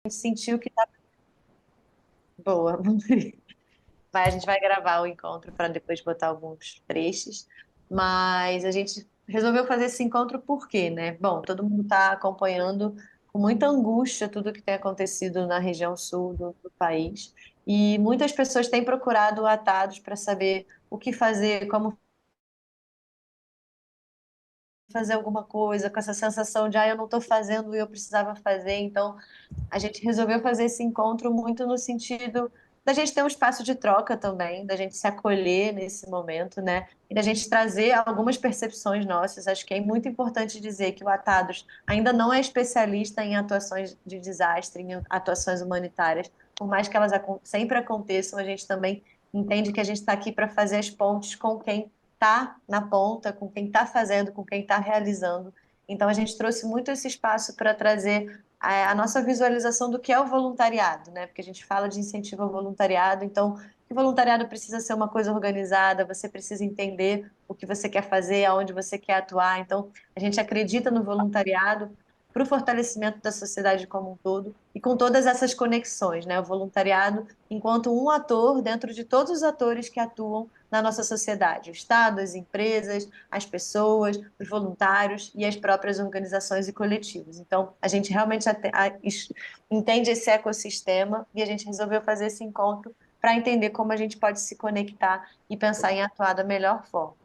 gente sentiu que tá boa. Vamos ver. A gente vai gravar o encontro para depois botar alguns trechos, mas a gente resolveu fazer esse encontro por quê, né? Bom, todo mundo está acompanhando com muita angústia tudo que tem acontecido na região sul do país, e muitas pessoas têm procurado atados para saber o que fazer, como fazer alguma coisa, com essa sensação de, eu não estou fazendo e eu precisava fazer, então a gente resolveu fazer esse encontro muito no sentido da gente ter um espaço de troca também, da gente se acolher nesse momento, né? E da gente trazer algumas percepções nossas. Acho que é muito importante dizer que o Atados ainda não é especialista em atuações de desastre, em atuações humanitárias. Por mais que elas sempre aconteçam, a gente também entende que a gente está aqui para fazer as pontes com quem está na ponta, com quem está fazendo, com quem está realizando. Então, a gente trouxe muito esse espaço para trazer a nossa visualização do que é o voluntariado, né? Porque a gente fala de incentivo ao voluntariado, então o voluntariado precisa ser uma coisa organizada, você precisa entender o que você quer fazer, aonde você quer atuar. Então, a gente acredita no voluntariado para o fortalecimento da sociedade como um todo e com todas essas conexões, né? O voluntariado enquanto um ator dentro de todos os atores que atuam na nossa sociedade, o Estado, as empresas, as pessoas, os voluntários e as próprias organizações e coletivos. Então, a gente realmente entende esse ecossistema e a gente resolveu fazer esse encontro para entender como a gente pode se conectar e pensar em atuar da melhor forma.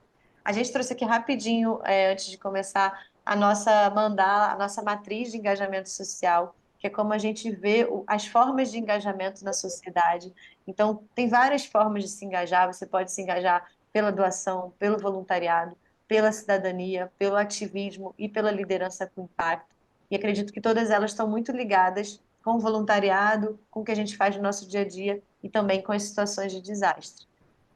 A gente trouxe aqui rapidinho, antes de começar, a nossa mandala, a nossa matriz de engajamento social, que é como a gente vê as formas de engajamento na sociedade. Então, tem várias formas de se engajar. Você pode se engajar pela doação, pelo voluntariado, pela cidadania, pelo ativismo e pela liderança com impacto. E acredito que todas elas estão muito ligadas com o voluntariado, com o que a gente faz no nosso dia a dia e também com as situações de desastre.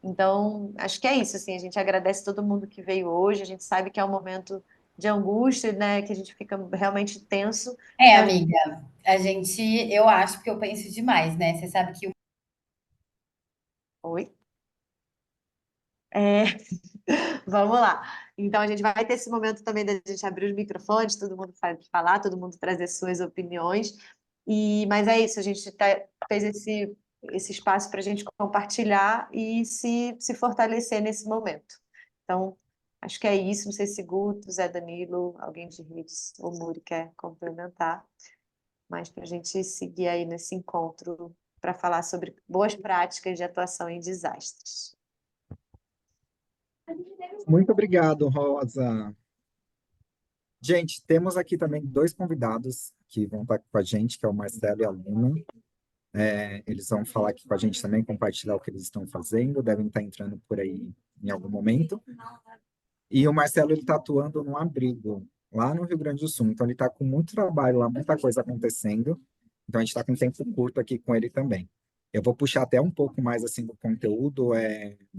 Então, acho que é isso, assim, a gente agradece todo mundo que veio hoje, a gente sabe que é um momento de angústia, né, que a gente fica realmente tenso. É, Então, amiga, eu acho que eu penso demais, né? Você sabe que oi? É, vamos lá. Então, a gente vai ter esse momento também da gente abrir os microfones, todo mundo falar, todo mundo trazer suas opiniões. Mas é isso, a gente fez esse espaço para a gente compartilhar e se fortalecer nesse momento. Então, acho que é isso. Não sei se Guto, Zé Danilo, alguém de redes ou Muri quer complementar, mas para a gente seguir aí nesse encontro para falar sobre boas práticas de atuação em desastres. Muito obrigado, Rosa. Gente, temos aqui também dois convidados que vão estar com a gente, que é o Marcelo e a Luna. Eles vão falar aqui com a gente também, compartilhar o que eles estão fazendo, devem estar entrando por aí em algum momento. E o Marcelo, ele está atuando num abrigo lá no Rio Grande do Sul, então ele está com muito trabalho lá, muita coisa acontecendo. Então a gente está com um tempo curto aqui com ele também. Eu vou puxar até um pouco mais assim do conteúdo,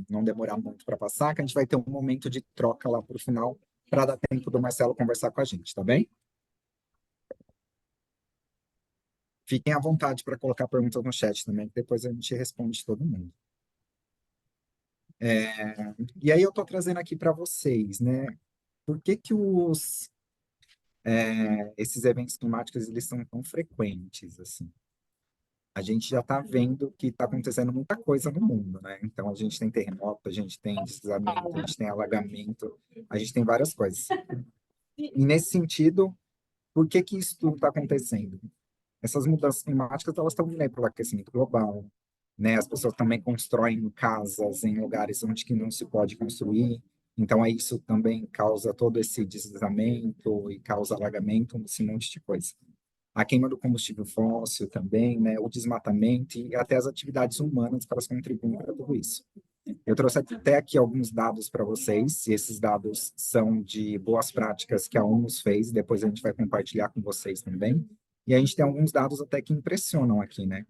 não demorar muito para passar, que a gente vai ter um momento de troca lá para o final, para dar tempo do Marcelo conversar com a gente, tá bem? Fiquem à vontade para colocar perguntas no chat também, que depois a gente responde todo mundo. E aí eu estou trazendo aqui para vocês, né? Por que que esses eventos climáticos eles são tão frequentes assim? A gente já está vendo que está acontecendo muita coisa no mundo, né? Então a gente tem terremoto, a gente tem deslizamento, a gente tem alagamento, a gente tem várias coisas. E nesse sentido, por que que isso tudo está acontecendo? Essas mudanças climáticas elas estão vindo aí pelo aquecimento global, né? As pessoas também constroem casas em lugares onde que não se pode construir. Então, aí isso também causa todo esse deslizamento e causa alagamento, esse monte de coisa. A queima do combustível fóssil também, né? O desmatamento e até as atividades humanas que elas contribuem para tudo isso. Eu trouxe até aqui alguns dados para vocês, e esses dados são de boas práticas que a ONU fez, depois a gente vai compartilhar com vocês também. E a gente tem alguns dados até que impressionam aqui, né?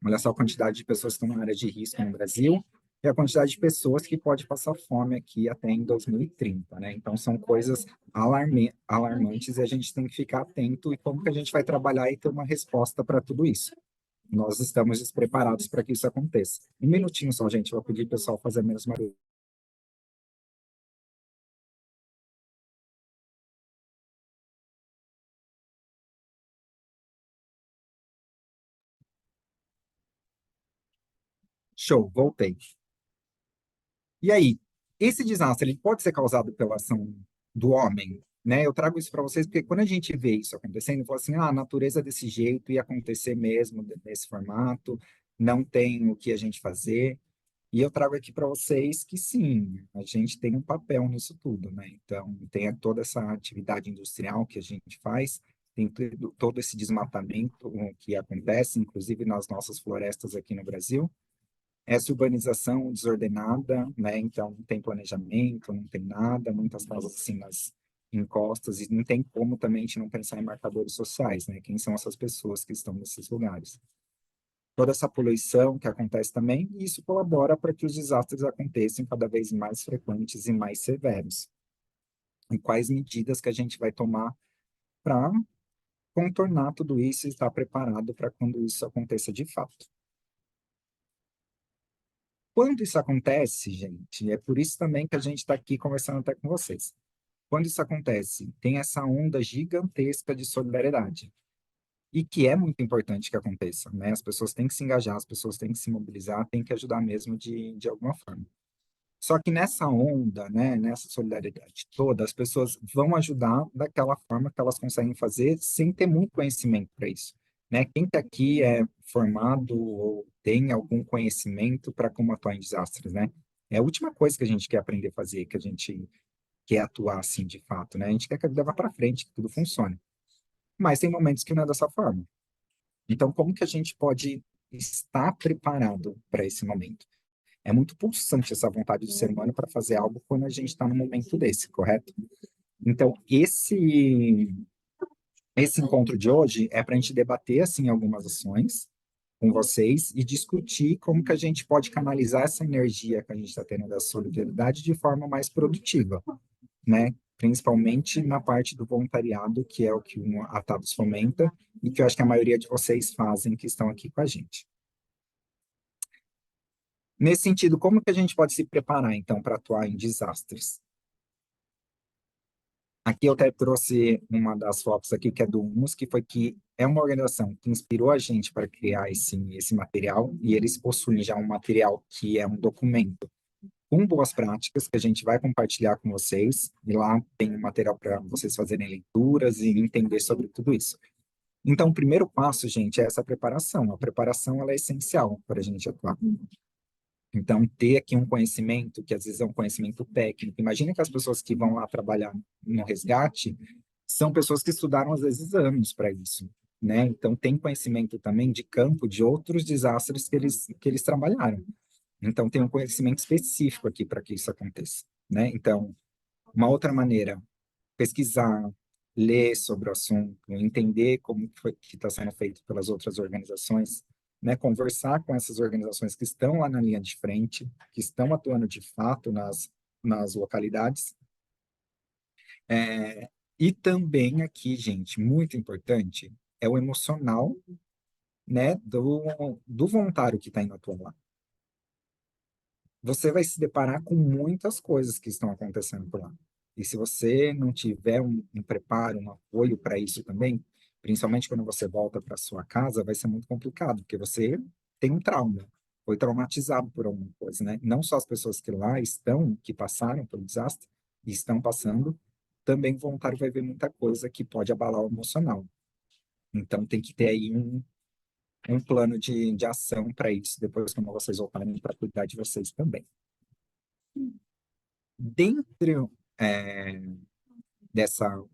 Olha só a quantidade de pessoas que estão na área de risco no Brasil e a quantidade de pessoas que pode passar fome aqui até em 2030, né? Então, são coisas alarmantes e a gente tem que ficar atento e como que a gente vai trabalhar e ter uma resposta para tudo isso. Nós estamos despreparados para que isso aconteça. Um minutinho só, gente, vou pedir o pessoal fazer menos barulho. Show, voltei. E aí, esse desastre ele pode ser causado pela ação do homem, né? Eu trago isso para vocês porque quando a gente vê isso acontecendo, fala assim, ah, a natureza é desse jeito ia acontecer mesmo nesse formato, não tem o que a gente fazer. E eu trago aqui para vocês que sim, a gente tem um papel nisso tudo, né? Então, tem toda essa atividade industrial que a gente faz, tem todo esse desmatamento que acontece, inclusive nas nossas florestas aqui no Brasil. Essa urbanização desordenada, né? Então, não tem planejamento, não tem nada, muitas casas assim nas encostas, e não tem como também a gente não pensar em marcadores sociais, né? Quem são essas pessoas que estão nesses lugares? Toda essa poluição que acontece também, e isso colabora para que os desastres aconteçam cada vez mais frequentes e mais severos. E quais medidas que a gente vai tomar para contornar tudo isso e estar preparado para quando isso aconteça de fato. Quando isso acontece, gente, é por isso também que a gente está aqui conversando até com vocês. Quando isso acontece, tem essa onda gigantesca de solidariedade. E que é muito importante que aconteça, né? As pessoas têm que se engajar, as pessoas têm que se mobilizar, têm que ajudar mesmo de alguma forma. Só que nessa onda, né, nessa solidariedade toda, as pessoas vão ajudar daquela forma que elas conseguem fazer sem ter muito conhecimento para isso, né? Quem que aqui é formado ou tem algum conhecimento para como atuar em desastres, né? É a última coisa que a gente quer aprender a fazer, que a gente quer atuar assim de fato, né? A gente quer que a vida vá para frente, que tudo funcione. Mas tem momentos que não é dessa forma. Então, como que a gente pode estar preparado para esse momento? É muito pulsante essa vontade do ser humano para fazer algo quando a gente está num momento desse, correto? Então, esse encontro de hoje é para a gente debater assim algumas ações com vocês e discutir como que a gente pode canalizar essa energia que a gente está tendo da solidariedade de forma mais produtiva, né? Principalmente na parte do voluntariado, que é o que o Atados fomenta e que eu acho que a maioria de vocês fazem que estão aqui com a gente. Nesse sentido, como que a gente pode se preparar, então, para atuar em desastres? Aqui eu até trouxe uma das fotos aqui, que é do Humus, que foi que é uma organização que inspirou a gente para criar esse material, e eles possuem já um material que é um documento com boas práticas, que a gente vai compartilhar com vocês, e lá tem um material para vocês fazerem leituras e entender sobre tudo isso. Então, o primeiro passo, gente, é essa preparação. A preparação, ela é essencial para a gente atuar. Então, ter aqui um conhecimento, que às vezes é um conhecimento técnico. Imagina que as pessoas que vão lá trabalhar no resgate são pessoas que estudaram, às vezes, anos para isso, né? Então, tem conhecimento também de campo, de outros desastres que eles trabalharam. Então, tem um conhecimento específico aqui para que isso aconteça, né? Então, uma outra maneira, pesquisar, ler sobre o assunto, entender como que está sendo feito pelas outras organizações, né? Conversar com essas organizações que estão lá na linha de frente, que estão atuando de fato nas localidades. E também aqui, gente, muito importante, é o emocional, né, do voluntário que está indo atuar lá. Você vai se deparar com muitas coisas que estão acontecendo por lá. E se você não tiver um preparo, um apoio para isso também, principalmente quando você volta para sua casa, vai ser muito complicado, porque você tem um trauma, foi traumatizado por alguma coisa, né? Não só as pessoas que lá estão, que passaram pelo desastre, e estão passando, também o voluntário vai ver muita coisa que pode abalar o emocional. Então tem que ter aí um plano de ação para isso, depois quando vocês voltarem para cuidar de vocês também. Dentro é,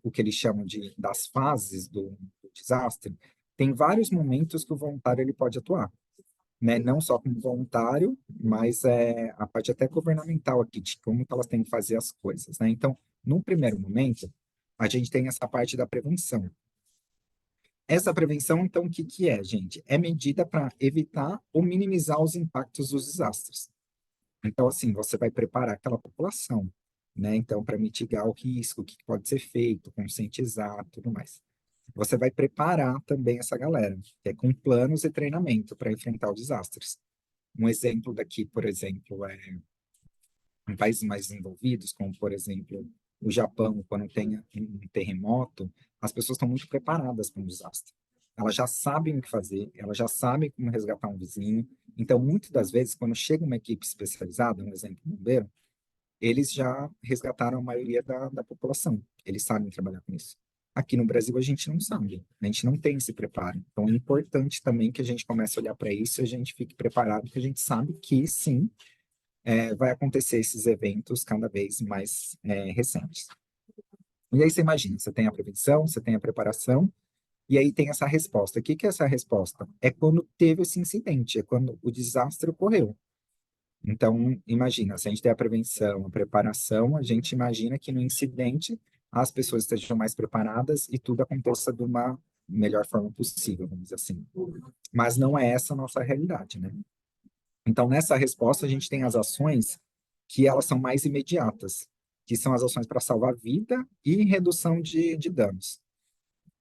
o que eles chamam das fases do desastre, tem vários momentos que o voluntário ele pode atuar, né? Não só como voluntário, mas a parte até governamental aqui, de como que elas têm que fazer as coisas, né? Então, num primeiro momento, a gente tem essa parte da prevenção. Essa prevenção, então, o que que é, gente? É medida para evitar ou minimizar os impactos dos desastres. Então, assim, você vai preparar aquela população, né? Então, para mitigar o risco, o que pode ser feito, conscientizar, tudo mais. Você vai preparar também essa galera, que é com planos e treinamento para enfrentar os desastres. Um exemplo daqui, por exemplo, em países mais desenvolvidos, como, por exemplo, o Japão, quando tem um terremoto, as pessoas estão muito preparadas para um desastre. Elas já sabem o que fazer, elas já sabem como resgatar um vizinho, Então, muitas das vezes, quando chega uma equipe especializada, um exemplo, bombeiro, eles já resgataram a maioria da população. Eles sabem trabalhar com isso. Aqui no Brasil, a gente não sabe. A gente não tem esse preparo. Então, é importante também que a gente comece a olhar para isso e a gente fique preparado, porque a gente sabe que, sim, vai acontecer esses eventos cada vez mais recentes. E aí você imagina, você tem a prevenção, você tem a preparação, e aí tem essa resposta. O que que é essa resposta? É quando teve esse incidente, é quando o desastre ocorreu. Então, imagina, se a gente tem a prevenção, a preparação, a gente imagina que no incidente as pessoas estejam mais preparadas e tudo aconteça de uma melhor forma possível, vamos dizer assim. Mas não é essa a nossa realidade, né? Então, nessa resposta, a gente tem as ações que elas são mais imediatas, que são as ações para salvar vida e redução de danos.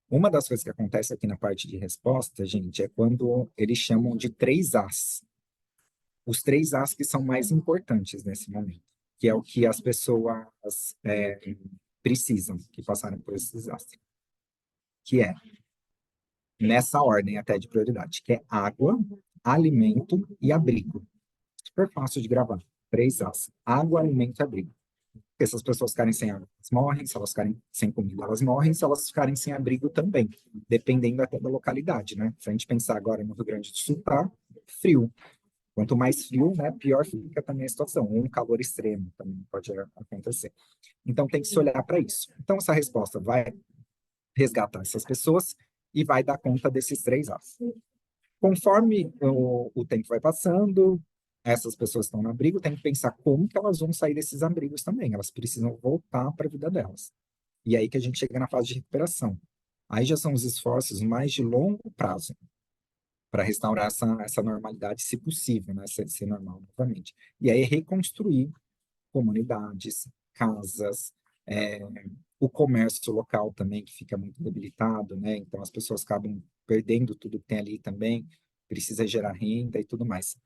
Uma das coisas que acontece aqui na parte de resposta, gente, é quando eles chamam de 3 As. Os 3 As que são mais importantes nesse momento, que é o que as pessoas precisam, que passaram por esse desastre, que é nessa ordem até de prioridade, que é água, alimento e abrigo. Super fácil de gravar. 3 As. Água, alimento e abrigo. Porque se as pessoas ficarem sem água, elas morrem. Se elas ficarem sem comida, elas morrem. Se elas ficarem sem abrigo também. Dependendo até da localidade, né? Se a gente pensar agora no Rio Grande do Sul, tá frio. Quanto mais frio, né, pior fica também a situação. Ou um calor extremo também pode acontecer. Então tem que se olhar para isso. Então essa resposta vai resgatar essas pessoas e vai dar conta desses 3 As. Conforme o tempo vai passando, essas pessoas estão no abrigo, tem que pensar como que elas vão sair desses abrigos também. Elas precisam voltar para a vida delas. E aí que a gente chega na fase de recuperação. Aí já são os esforços mais de longo prazo para restaurar essa normalidade, se possível, né? Ser normal novamente. E aí reconstruir comunidades, casas, é, o comércio local também, que fica muito debilitado, né? Então as pessoas acabam perdendo tudo que tem ali também, precisa gerar renda e tudo mais.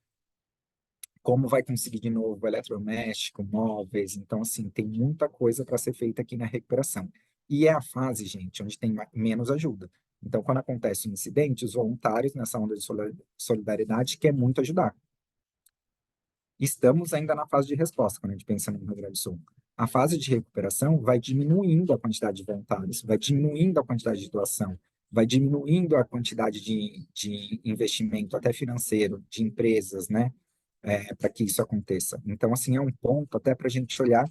Como vai conseguir de novo eletrodoméstico, móveis? Então, assim, tem muita coisa para ser feita aqui na recuperação. E é a fase, gente, onde tem menos ajuda. Então, quando acontece um incidente, os voluntários nessa onda de solidariedade quer muito ajudar. Estamos ainda na fase de resposta, quando a gente pensa no Rio Grande do Sul. A fase de recuperação vai diminuindo a quantidade de voluntários, vai diminuindo a quantidade de doação, vai diminuindo a quantidade de investimento, até financeiro, de empresas, né? Para que isso aconteça. Então, assim, é um ponto até para a gente olhar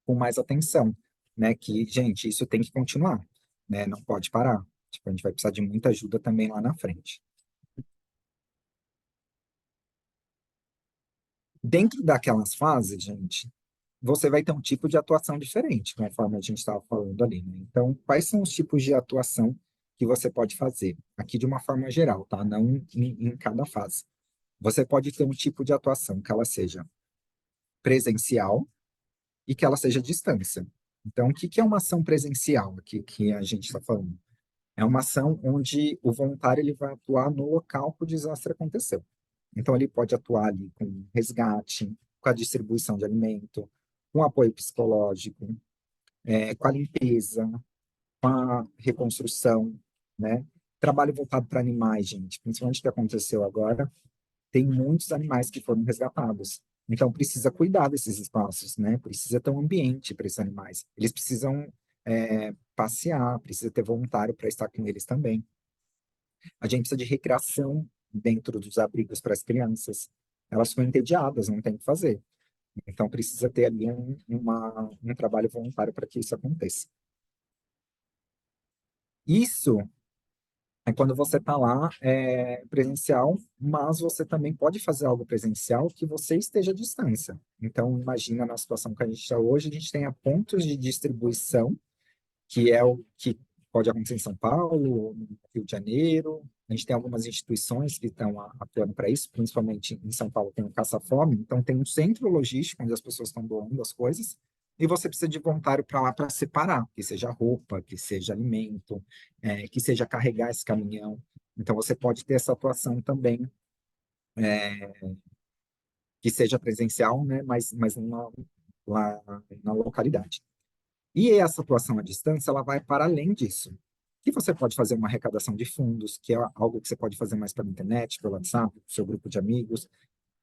com mais atenção, né? Que, gente, isso tem que continuar, né? Não pode parar. Tipo, a gente vai precisar de muita ajuda também lá na frente. Dentro daquelas fases, gente, você vai ter um tipo de atuação diferente, conforme a gente estava falando ali, né? Então, quais são os tipos de atuação que você pode fazer? Aqui de uma forma geral, tá? Não em cada fase. Você pode ter um tipo de atuação que ela seja presencial e que ela seja à distância. Então, o que que é uma ação presencial aqui que a gente está falando? É uma ação onde o voluntário ele vai atuar no local que o desastre aconteceu. Então, ele pode atuar ali com resgate, com a distribuição de alimento, com apoio psicológico, com a limpeza, com a reconstrução, né? Trabalho voltado para animais, gente, principalmente o que aconteceu agora, tem muitos animais que foram resgatados. Então, precisa cuidar desses espaços, né? Precisa ter um ambiente para esses animais. Eles precisam passear, precisa ter voluntário para estar com eles também. A gente precisa de recreação dentro dos abrigos para as crianças. Elas ficam entediadas, não tem o que fazer. Então, precisa ter ali um trabalho voluntário para que isso aconteça. Isso é quando você está lá presencial, mas você também pode fazer algo presencial que você esteja à distância. Então, imagina na situação que a gente está hoje, a gente tem pontos de distribuição, que é o que pode acontecer em São Paulo, no Rio de Janeiro. A gente tem algumas instituições que estão atuando para isso, principalmente em São Paulo tem o Caça Fome, então tem um centro logístico onde as pessoas estão doando as coisas, e você precisa de voluntário para lá para separar, que seja roupa, que seja alimento, que seja carregar esse caminhão. Então você pode ter essa atuação também, que seja presencial, né, mas lá na localidade. E essa atuação à distância, ela vai para além disso. que você pode fazer uma arrecadação de fundos, que é algo que você pode fazer mais pela internet, pelo WhatsApp, pelo seu grupo de amigos.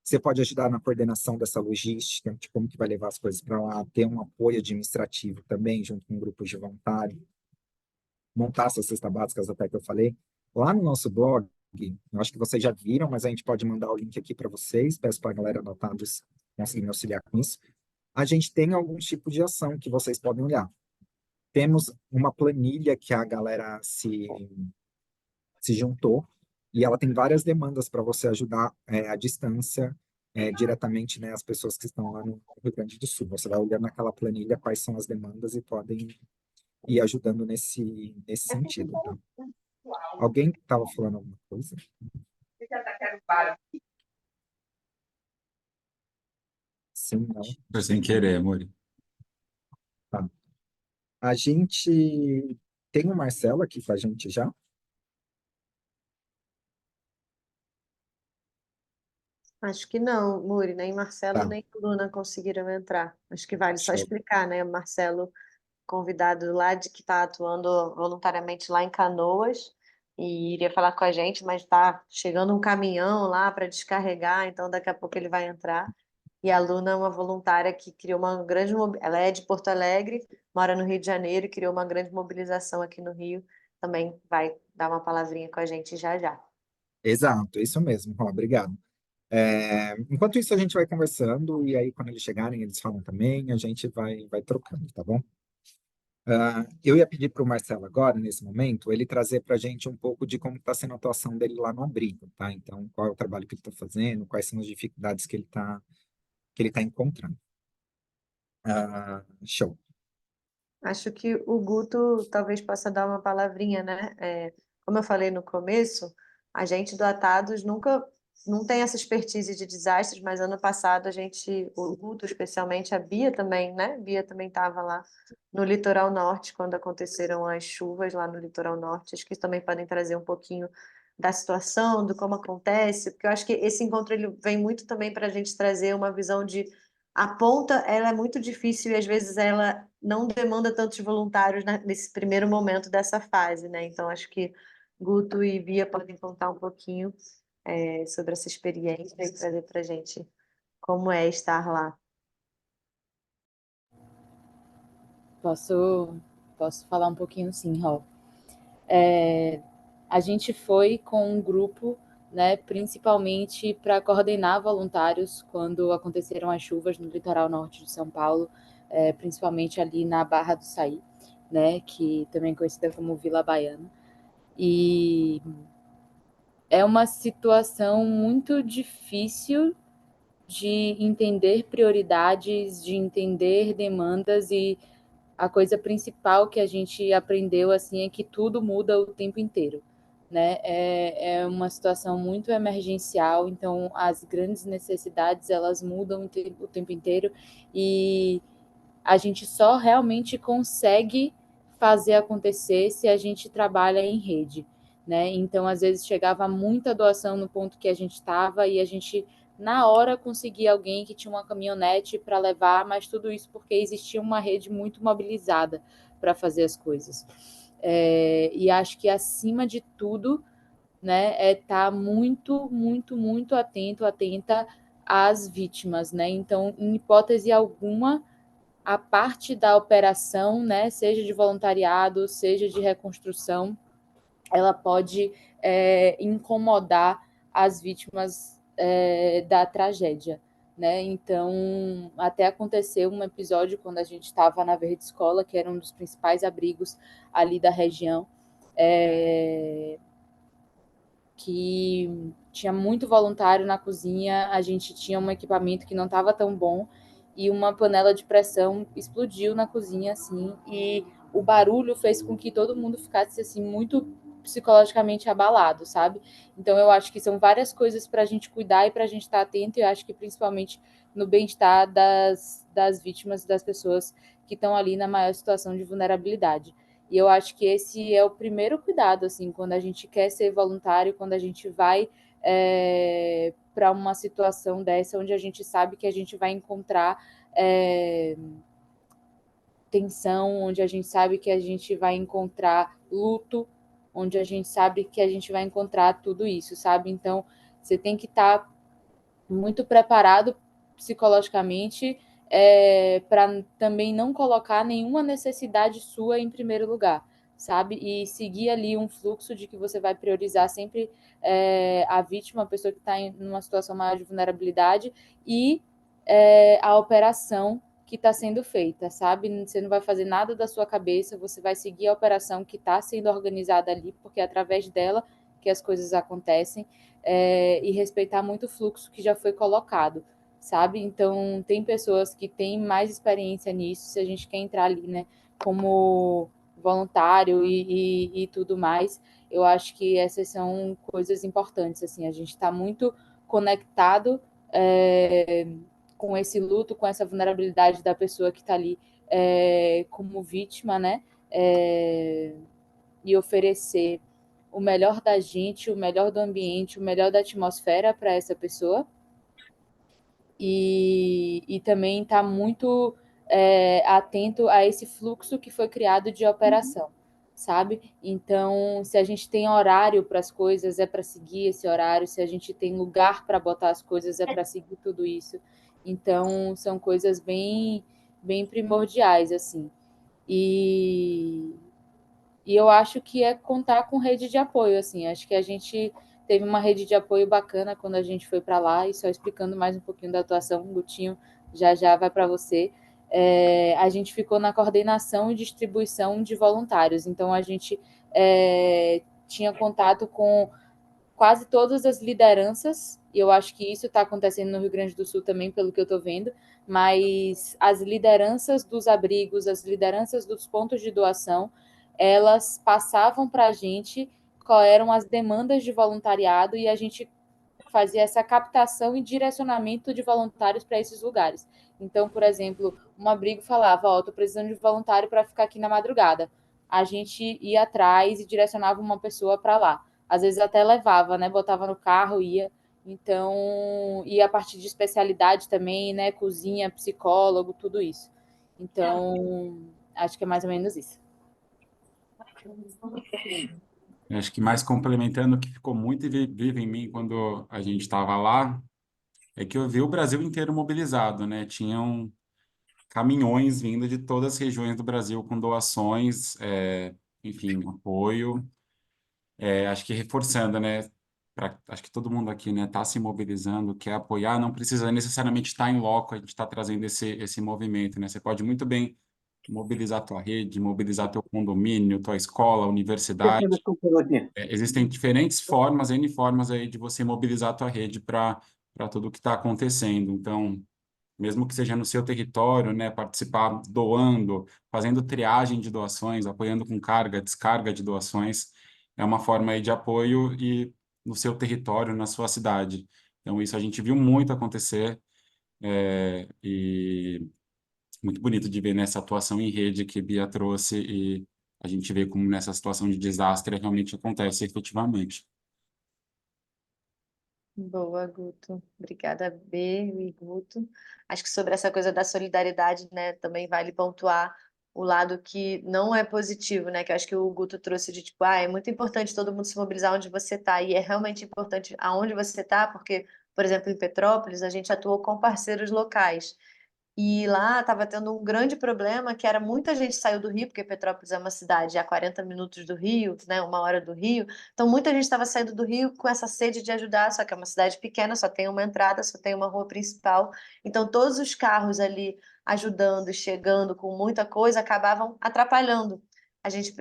Você pode ajudar na coordenação dessa logística, de como que vai levar as coisas para lá, ter um apoio administrativo também, junto com grupos de voluntário, montar essas cestas básicas até que eu falei. Lá no nosso blog, eu acho que vocês já viram, mas a gente pode mandar o link aqui para vocês, peço para a galera anotar, conseguir me auxiliar com isso. A gente tem algum tipo de ação que vocês podem olhar. Temos uma planilha que a galera se juntou e ela tem várias demandas para você ajudar à distância, diretamente, né, as pessoas que estão lá no Rio Grande do Sul. Você vai olhando naquela planilha quais são as demandas e podem ir ajudando nesse sentido, tá? Alguém estava falando alguma coisa? Sim, não. Foi sem querer, amor. Tá. A gente tem o Marcelo aqui com a gente já. Acho que não, Muri, nem Marcelo Tá, nem Luna conseguiram entrar. Acho que vale só show. explicar, né? Marcelo, convidado lá de que está atuando voluntariamente lá em Canoas e iria falar com a gente, mas está chegando um caminhão lá para descarregar, então daqui a pouco ele vai entrar. E a Luna é uma voluntária que criou uma grande. Ela é de Porto Alegre, mora no Rio de Janeiro e criou uma grande mobilização aqui no Rio. Também vai dar uma palavrinha com a gente já já. Exato, isso mesmo, Ró, obrigado. Enquanto isso, a gente vai conversando, e aí, quando eles chegarem, eles falam também, a gente vai trocando, tá bom? Eu ia pedir para o Marcelo agora, nesse momento, ele trazer para a gente um pouco de como está sendo a atuação dele lá no abrigo, tá? Então, qual é o trabalho que ele está fazendo, quais são as dificuldades que ele tá encontrando. Show. Acho que o Guto talvez possa dar uma palavrinha, né? Como eu falei no começo, a gente do Atados nunca não tem essa expertise de desastres, mas ano passado o Guto especialmente, a Bia também, né? Bia também estava lá no Litoral Norte quando aconteceram as chuvas lá no Litoral Norte. Acho que também podem trazer um pouquinho da situação, do como acontece, porque eu acho que esse encontro ele vem muito também para a gente trazer uma visão de a ponta, ela é muito difícil e às vezes ela não demanda tantos voluntários nesse primeiro momento dessa fase, né? Então acho que Guto e Bia podem contar um pouquinho sobre essa experiência e trazer para a gente como é estar lá. Posso falar um pouquinho sim, Rol. A gente foi com um grupo, né, principalmente para coordenar voluntários quando aconteceram as chuvas no litoral norte de São Paulo, principalmente ali na Barra do Saí, né, que também é conhecida como Vila Baiana. E é uma situação muito difícil de entender prioridades, de entender demandas e a coisa principal que a gente aprendeu assim é que tudo muda o tempo inteiro, né? É uma situação muito emergencial, então as grandes necessidades elas mudam o tempo inteiro e a gente só realmente consegue fazer acontecer se a gente trabalha em rede, né? Então, às vezes chegava muita doação no ponto que a gente estava e a gente na hora conseguia alguém que tinha uma caminhonete para levar, mas tudo isso porque existia uma rede muito mobilizada para fazer as coisas. E acho que acima de tudo, né, estar muito, muito, muito atenta às vítimas, né? Então, em hipótese alguma, a parte da operação, né, seja de voluntariado, seja de reconstrução, ela pode incomodar as vítimas da tragédia, né? Então, até aconteceu um episódio quando a gente estava na Verde Escola, que era um dos principais abrigos ali da região, que tinha muito voluntário na cozinha, a gente tinha um equipamento que não estava tão bom e uma panela de pressão explodiu na cozinha assim e o barulho fez com que todo mundo ficasse assim muito psicologicamente abalado, sabe? Então eu acho que são várias coisas para a gente cuidar e para a gente estar atento e eu acho que principalmente no bem-estar das vítimas e das pessoas que estão ali na maior situação de vulnerabilidade. E eu acho que esse é o primeiro cuidado, assim, quando a gente quer ser voluntário, quando a gente vai para uma situação dessa, onde a gente sabe que a gente vai encontrar tensão, onde a gente sabe que a gente vai encontrar luto, onde a gente sabe que a gente vai encontrar tudo isso, sabe? Então, você tem que estar muito preparado psicologicamente para também não colocar nenhuma necessidade sua em primeiro lugar, sabe? E seguir ali um fluxo de que você vai priorizar sempre a vítima, a pessoa que está em uma situação maior de vulnerabilidade e a operação que está sendo feita, sabe? Você não vai fazer nada da sua cabeça, você vai seguir a operação que está sendo organizada ali, porque é através dela que as coisas acontecem, e respeitar muito o fluxo que já foi colocado, sabe? Então, tem pessoas que têm mais experiência nisso, se a gente quer entrar ali, né, como voluntário e tudo mais, eu acho que essas são coisas importantes, assim, a gente está muito conectado com esse luto, com essa vulnerabilidade da pessoa que está ali como vítima, né? E oferecer o melhor da gente, o melhor do ambiente, o melhor da atmosfera para essa pessoa. E também está muito atento a esse fluxo que foi criado de operação, sabe? Então, se a gente tem horário para as coisas, é para seguir esse horário. Se a gente tem lugar para botar as coisas, é para seguir tudo isso. Então, são coisas bem, bem primordiais, assim. E eu acho que é contar com rede de apoio, assim. Acho que a gente teve uma rede de apoio bacana quando a gente foi para lá, e só explicando mais um pouquinho da atuação, o Gutinho já vai para você. A gente ficou na coordenação e distribuição de voluntários, então a gente tinha contato com quase todas as lideranças, e eu acho que isso está acontecendo no Rio Grande do Sul também, pelo que eu estou vendo, mas as lideranças dos abrigos, as lideranças dos pontos de doação, elas passavam para a gente quais eram as demandas de voluntariado e a gente fazia essa captação e direcionamento de voluntários para esses lugares. Então, por exemplo, um abrigo falava, ó, estou precisando de voluntário para ficar aqui na madrugada. A gente ia atrás e direcionava uma pessoa para lá. Às vezes até levava, né? Botava no carro, ia. Então, e a partir de especialidade também, né? Cozinha, psicólogo, tudo isso. Então, acho que é mais ou menos isso. Eu acho que mais complementando o que ficou muito vivo em mim quando a gente estava lá, é que eu vi o Brasil inteiro mobilizado, né? Tinham caminhões vindo de todas as regiões do Brasil com doações, enfim, apoio. Acho que reforçando, né? Acho que todo mundo aqui, né, está se mobilizando, quer apoiar, não precisa necessariamente estar em loco, a gente está trazendo esse movimento, né? Você pode muito bem mobilizar a tua rede, mobilizar teu condomínio, tua escola, universidade. Existem diferentes formas, N formas aí de você mobilizar a tua rede para tudo o que está acontecendo. Então, mesmo que seja no seu território, né, participar doando, fazendo triagem de doações, apoiando com carga, descarga de doações, é uma forma aí de apoio e no seu território, na sua cidade. Então, isso a gente viu muito acontecer, e muito bonito de ver nessa atuação em rede que Bia trouxe e a gente vê como nessa situação de desastre realmente acontece efetivamente. Boa, Guto. Obrigada, B e Guto. Acho que sobre essa coisa da solidariedade, né, também vale pontuar o lado que não é positivo, né, que eu acho que o Guto trouxe de tipo, é muito importante todo mundo se mobilizar onde você está, e é realmente importante aonde você está, porque, por exemplo, em Petrópolis, a gente atuou com parceiros locais. E lá estava tendo um grande problema, que era muita gente saiu do Rio, porque Petrópolis é uma cidade a 40 minutos do Rio, né, 1 hora do Rio. Então muita gente estava saindo do Rio com essa sede de ajudar, só que é uma cidade pequena, só tem uma entrada, só tem uma rua principal. Então todos os carros ali ajudando, chegando com muita coisa, acabavam atrapalhando.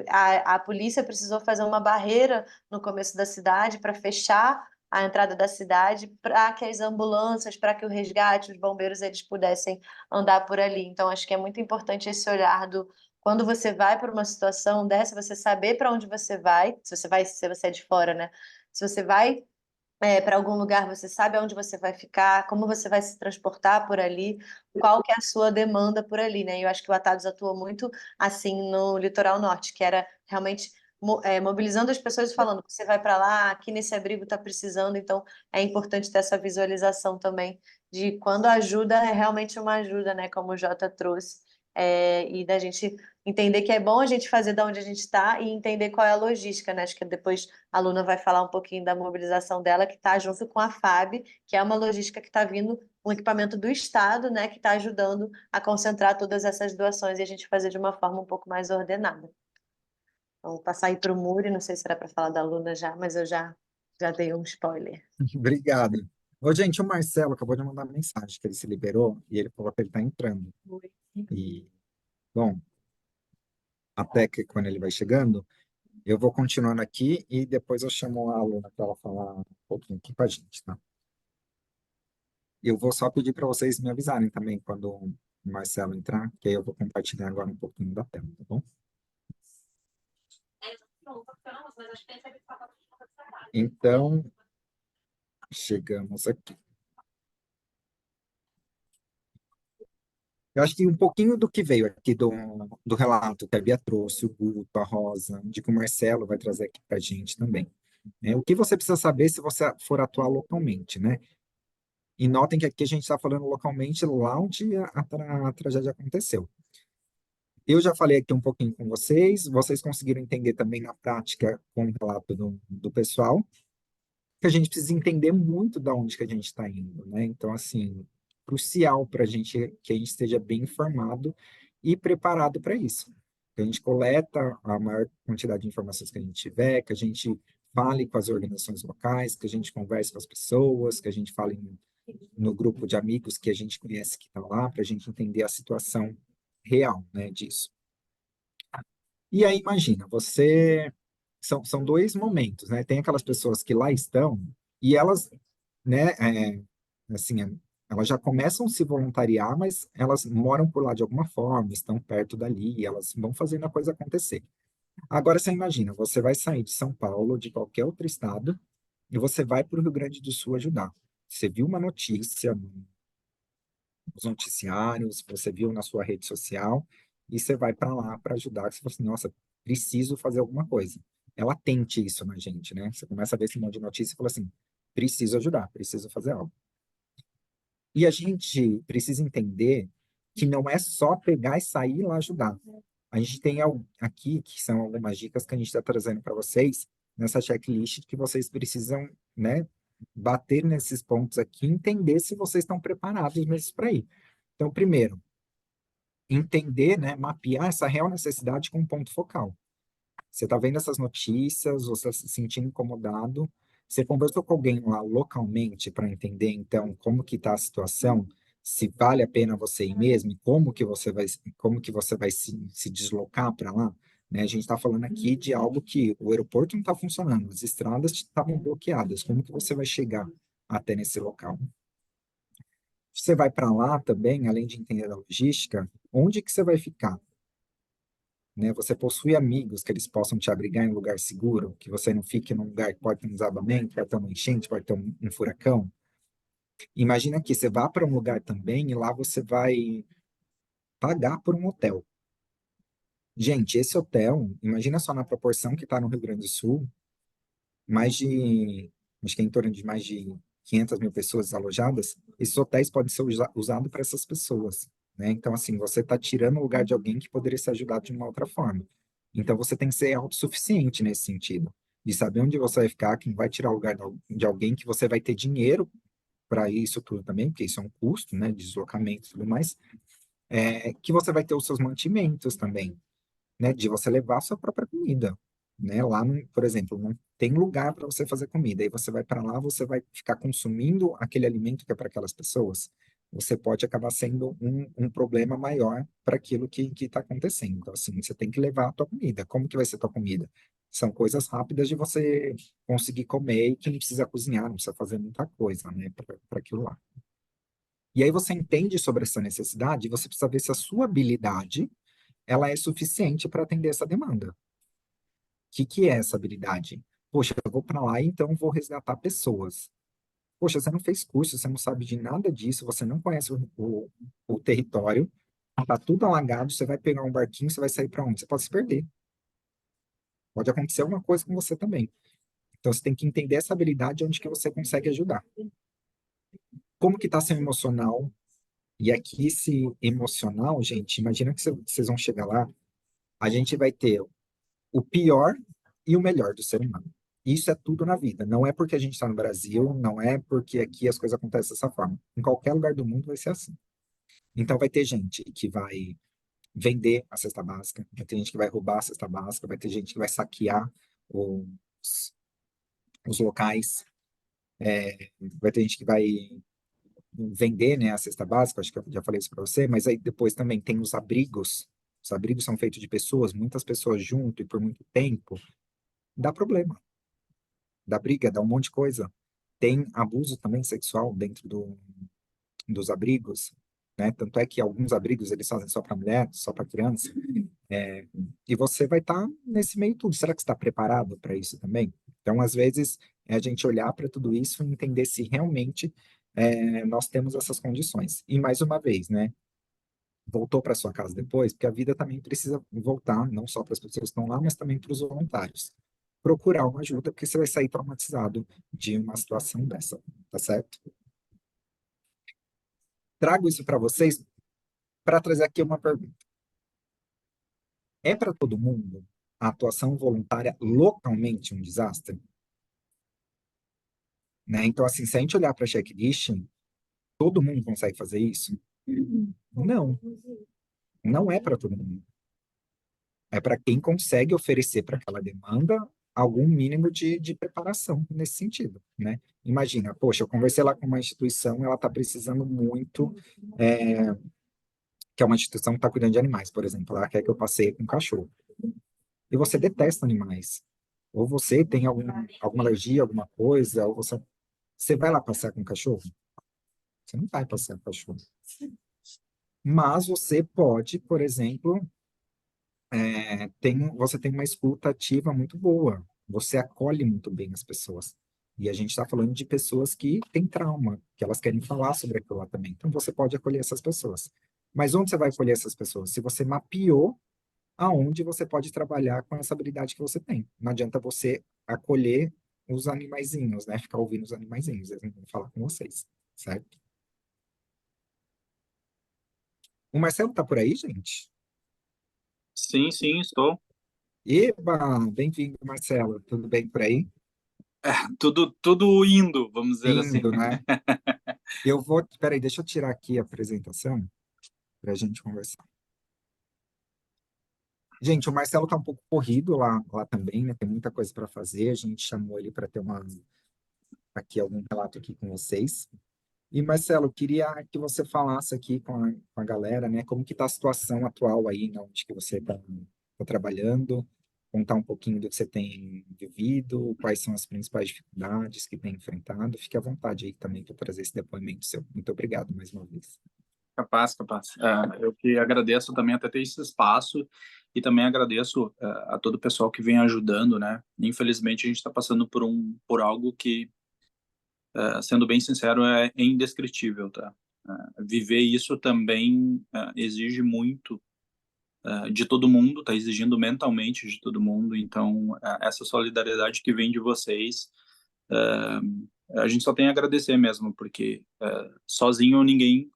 A polícia precisou fazer uma barreira no começo da cidade para fechar a entrada da cidade para que as ambulâncias, para que o resgate, os bombeiros, eles pudessem andar por ali. Então, acho que é muito importante esse olhar do quando você vai para uma situação dessa, você saber para onde você vai, se você é de fora, né? Se você vai para algum lugar, você sabe aonde você vai ficar, como você vai se transportar por ali, qual que é a sua demanda por ali, né? Eu acho que o Atados atuou muito assim no litoral norte, que era realmente mobilizando as pessoas e falando, você vai para lá, aqui nesse abrigo está precisando, então é importante ter essa visualização também de quando a ajuda é realmente uma ajuda, né? Como o Jota trouxe, e da gente entender que é bom a gente fazer da onde a gente está e entender qual é a logística, né? Acho que depois a Luna vai falar um pouquinho da mobilização dela, que está junto com a FAB, que é uma logística que está vindo, um equipamento do Estado, né? Que está ajudando a concentrar todas essas doações e a gente fazer de uma forma um pouco mais ordenada. Então, vou passar aí para o Muri, não sei se era para falar da Luna já, mas eu já dei um spoiler. Obrigado. Ô, gente, o Marcelo acabou de mandar uma mensagem que ele se liberou e ele falou que ele está entrando. E, bom, até que quando ele vai chegando, eu vou continuando aqui e depois eu chamo a aluna para ela falar um pouquinho aqui com a gente, tá? Eu vou só pedir para vocês me avisarem também quando o Marcelo entrar, que aí eu vou compartilhar agora um pouquinho da tela, tá bom? Então, chegamos aqui. Eu acho que um pouquinho do que veio aqui do relato que a Bia trouxe, o Guto, a Rosa, de que o Marcelo vai trazer aqui para a gente também. O que você precisa saber se você for atuar localmente, né? E notem que aqui a gente está falando localmente lá onde a tragédia aconteceu. Eu já falei aqui um pouquinho com vocês conseguiram entender também na prática com o relato do pessoal, que a gente precisa entender muito da onde que a gente está indo, né? Então, assim, crucial para a gente que a gente esteja bem informado e preparado para isso. Que a gente coleta a maior quantidade de informações que a gente tiver, que a gente fale com as organizações locais, que a gente converse com as pessoas, que a gente fale no grupo de amigos que a gente conhece que está lá, para a gente entender a situação real, né, disso. E aí, imagina, são dois momentos, né? Tem aquelas pessoas que lá estão e elas, né, assim, elas já começam a se voluntariar, mas elas moram por lá de alguma forma, estão perto dali, elas vão fazendo a coisa acontecer. Agora, você imagina, você vai sair de São Paulo, de qualquer outro estado, e você vai para o Rio Grande do Sul ajudar. Você viu uma notícia nos noticiários, você viu na sua rede social, e você vai para lá para ajudar. Você fala assim, nossa, preciso fazer alguma coisa. Ela tente isso na gente, né? Você começa a ver esse monte de notícia e fala assim, preciso ajudar, preciso fazer algo. E a gente precisa entender que não é só pegar e sair lá ajudar. A gente tem aqui, que são algumas dicas que a gente está trazendo para vocês, nessa checklist que vocês precisam, né, bater nesses pontos aqui, entender se vocês estão preparados mesmo para ir. Então, primeiro, entender, né, mapear essa real necessidade com um ponto focal. Você está vendo essas notícias, você está se sentindo incomodado, você conversou com alguém lá localmente para entender, então, como que está a situação, se vale a pena você ir mesmo, e como que você vai se deslocar para lá, né? A gente está falando aqui de algo que o aeroporto não está funcionando, as estradas estavam bloqueadas, como que você vai chegar até nesse local? Você vai para lá também, além de entender a logística, onde que você vai ficar? Né? Você possui amigos que eles possam te abrigar em um lugar seguro, que você não fique num lugar que pode ter um desabamento, pode ter uma enchente, pode ter um furacão. Imagina que você vá para um lugar também e lá você vai pagar por um hotel. Gente, esse hotel, imagina só na proporção que está no Rio Grande do Sul, acho que é em torno de mais de 500 mil pessoas alojadas, esses hotéis podem ser usados para essas pessoas, né? Então, assim, você está tirando o lugar de alguém que poderia ser ajudado de uma outra forma. Então, você tem que ser autossuficiente nesse sentido, de saber onde você vai ficar, que não vai tirar o lugar de alguém, que você vai ter dinheiro para isso tudo também, porque isso é um custo, né, de deslocamento e tudo mais, que você vai ter os seus mantimentos também, né, de você levar a sua própria comida, né? Lá, por exemplo, não tem lugar para você fazer comida, aí você vai para lá, você vai ficar consumindo aquele alimento que é para aquelas pessoas, você pode acabar sendo um problema maior para aquilo que está acontecendo. Então, assim, você tem que levar a tua comida. Como que vai ser a tua comida? São coisas rápidas de você conseguir comer e que não precisa cozinhar, não precisa fazer muita coisa, né, para aquilo lá. E aí você entende sobre essa necessidade e você precisa ver se a sua habilidade ela é suficiente para atender essa demanda. O que é essa habilidade? Poxa, eu vou para lá e então vou resgatar pessoas. Poxa, você não fez curso, você não sabe de nada disso, você não conhece o território, tá tudo alagado, você vai pegar um barquinho, você vai sair para onde? Você pode se perder. Pode acontecer alguma coisa com você também. Então você tem que entender essa habilidade onde que você consegue ajudar. Como que está seu emocional? E aqui esse emocional, gente, imagina que vocês vão chegar lá A gente vai ter o pior e o melhor do ser humano. Isso é tudo na vida. Não é porque a gente está no Brasil, não é porque aqui as coisas acontecem dessa forma. Em qualquer lugar do mundo vai ser assim. Então vai ter gente que vai vender a cesta básica, vai ter gente que vai roubar a cesta básica, vai ter gente que vai saquear os, os locais, vai ter gente que vai vender, né, a cesta básica, acho que eu já falei isso para você, mas aí depois também tem os abrigos. Os abrigos são feitos de pessoas, muitas pessoas junto e por muito tempo. Dá problema, dá briga, dá um monte de coisa. Tem abuso também sexual dentro dos abrigos, né? Tanto é que alguns abrigos eles fazem só para mulher, só para criança. E você vai estar nesse meio tudo. Será que está preparado para isso também? Então, às vezes, é a gente olhar para tudo isso e entender se realmente nós temos essas condições. E mais uma vez, né? Voltou para sua casa depois, porque a vida também precisa voltar, não só para as pessoas que estão lá, mas também para os voluntários. Procurar uma ajuda, porque você vai sair traumatizado de uma situação dessa, tá certo? Trago isso para vocês para trazer aqui uma pergunta. É para todo mundo a atuação voluntária localmente um desastre? Né? Então, assim, se a gente olhar para a checklist, todo mundo consegue fazer isso? Não, não é para todo mundo. É para quem consegue oferecer para aquela demanda algum mínimo de preparação nesse sentido, né? Imagina, poxa, eu conversei lá com uma instituição, ela está precisando muito, que é uma instituição que está cuidando de animais, por exemplo, ela quer que eu passeie com cachorro. E você detesta animais. Ou você tem alguma alergia, alguma coisa, ou você vai lá passear com cachorro? Você não vai passear com cachorro. Mas você pode, por exemplo, você tem uma escuta ativa muito boa. Você acolhe muito bem as pessoas. E a gente está falando de pessoas que têm trauma, que elas querem falar sobre aquilo lá também. Então você pode acolher essas pessoas. Mas onde você vai acolher essas pessoas? Se você mapeou aonde você pode trabalhar com essa habilidade que você tem. Não adianta você acolher os animaizinhos, né? Ficar ouvindo os animaizinhos, eles não vão falar com vocês, certo? O Marcelo tá por aí, gente? Sim, sim, estou. Eba, bem-vindo, Marcelo. Tudo bem por aí? Tudo indo, vamos dizer assim. Indo, né? Peraí, deixa eu tirar aqui a apresentação para a gente conversar. Gente, o Marcelo tá um pouco corrido lá também, né? Tem muita coisa para fazer. A gente chamou ele para ter aqui algum relato aqui com vocês. E Marcelo, queria que você falasse aqui com a galera, né? Como que tá a situação atual aí, né, onde que você está trabalhando, contar um pouquinho do que você tem vivido, quais são as principais dificuldades que tem enfrentado. Fique à vontade aí também para trazer esse depoimento seu. Muito obrigado mais uma vez. Capaz, capaz. Eu que agradeço também até ter esse espaço e também agradeço a todo o pessoal que vem ajudando, né? Infelizmente a gente está passando por algo que, sendo bem sincero, é indescritível, tá? Viver isso também exige muito de todo mundo, está exigindo mentalmente de todo mundo. Então, essa solidariedade que vem de vocês, a gente só tem a agradecer mesmo, porque sozinho ninguém,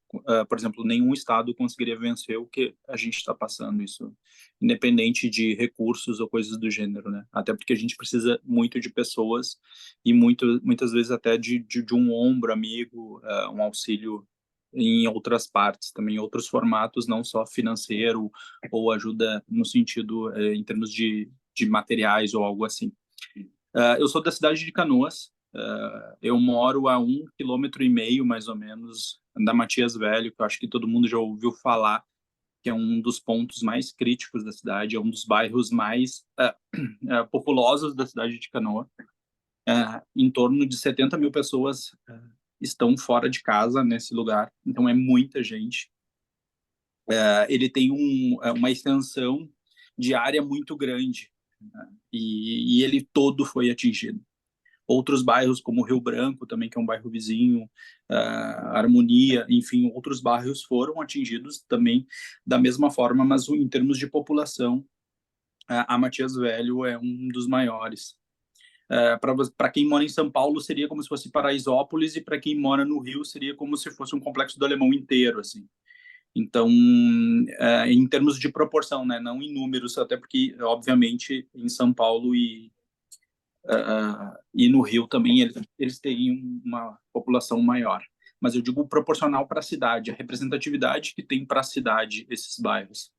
por exemplo, nenhum estado conseguiria vencer o que a gente está passando, isso, independente de recursos ou coisas do gênero, né? Até porque a gente precisa muito de pessoas e muitas vezes até de um ombro amigo, um auxílio em outras partes, também em outros formatos, não só financeiro ou ajuda no sentido, em termos de materiais ou algo assim. Eu sou da cidade de Canoas. Eu moro a 1,5 km, mais ou menos, da Matias Velho, que eu acho que todo mundo já ouviu falar, que é um dos pontos mais críticos da cidade, é um dos bairros mais populosos da cidade de Canoas. Em torno de 70 mil pessoas estão fora de casa nesse lugar, então é muita gente. Ele tem uma extensão de área muito grande, né? E ele todo foi atingido. Outros bairros, como Rio Branco, também, que é um bairro vizinho, Harmonia, enfim, outros bairros foram atingidos também da mesma forma, mas em termos de população, a Matias Velho é um dos maiores. Para quem mora em São Paulo, seria como se fosse Paraisópolis, e para quem mora no Rio, seria como se fosse um complexo do Alemão inteiro, assim. Então, em termos de proporção, né, não em números, até porque, obviamente, em São Paulo e no Rio também eles têm uma população maior. Mas eu digo proporcional para a cidade, a representatividade que tem para a cidade esses bairros.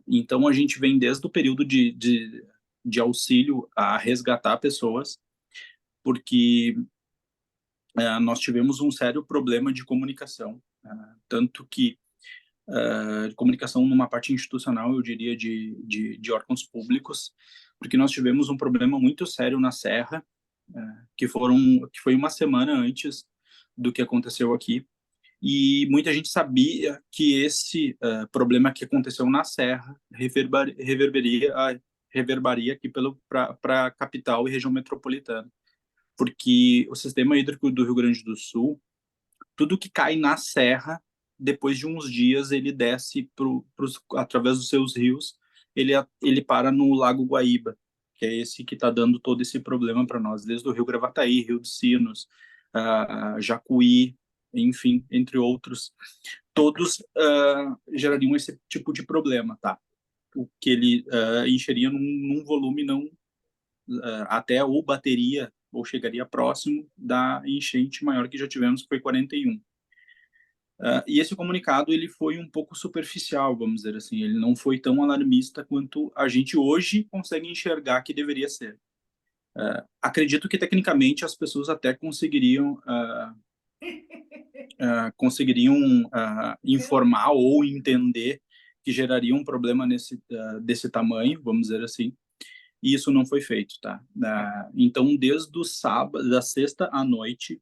Então, a gente vem desde o período de auxílio a resgatar pessoas, porque nós tivemos um sério problema de comunicação, tanto que de comunicação numa parte institucional, eu diria, de órgãos públicos, porque nós tivemos um problema muito sério na Serra, que foi uma semana antes do que aconteceu aqui, e muita gente sabia que esse problema que aconteceu na Serra reverberia aqui para a capital e região metropolitana, porque o sistema hídrico do Rio Grande do Sul, tudo que cai na serra, depois de uns dias ele desce através dos seus rios, ele para no Lago Guaíba, que é esse que está dando todo esse problema para nós, desde o Rio Gravataí, Rio dos Sinos, Jacuí, enfim, entre outros, todos gerariam esse tipo de problema, tá? O que ele encheria num volume não até ou bateria ou chegaria próximo da enchente maior que já tivemos, que foi 41. E esse comunicado ele foi um pouco superficial, vamos dizer assim, ele não foi tão alarmista quanto a gente hoje consegue enxergar que deveria ser. Acredito que tecnicamente as pessoas até conseguiriam informar ou entender que geraria um problema desse tamanho, vamos dizer assim, e isso não foi feito, tá? Então, desde o sábado, da sexta à noite,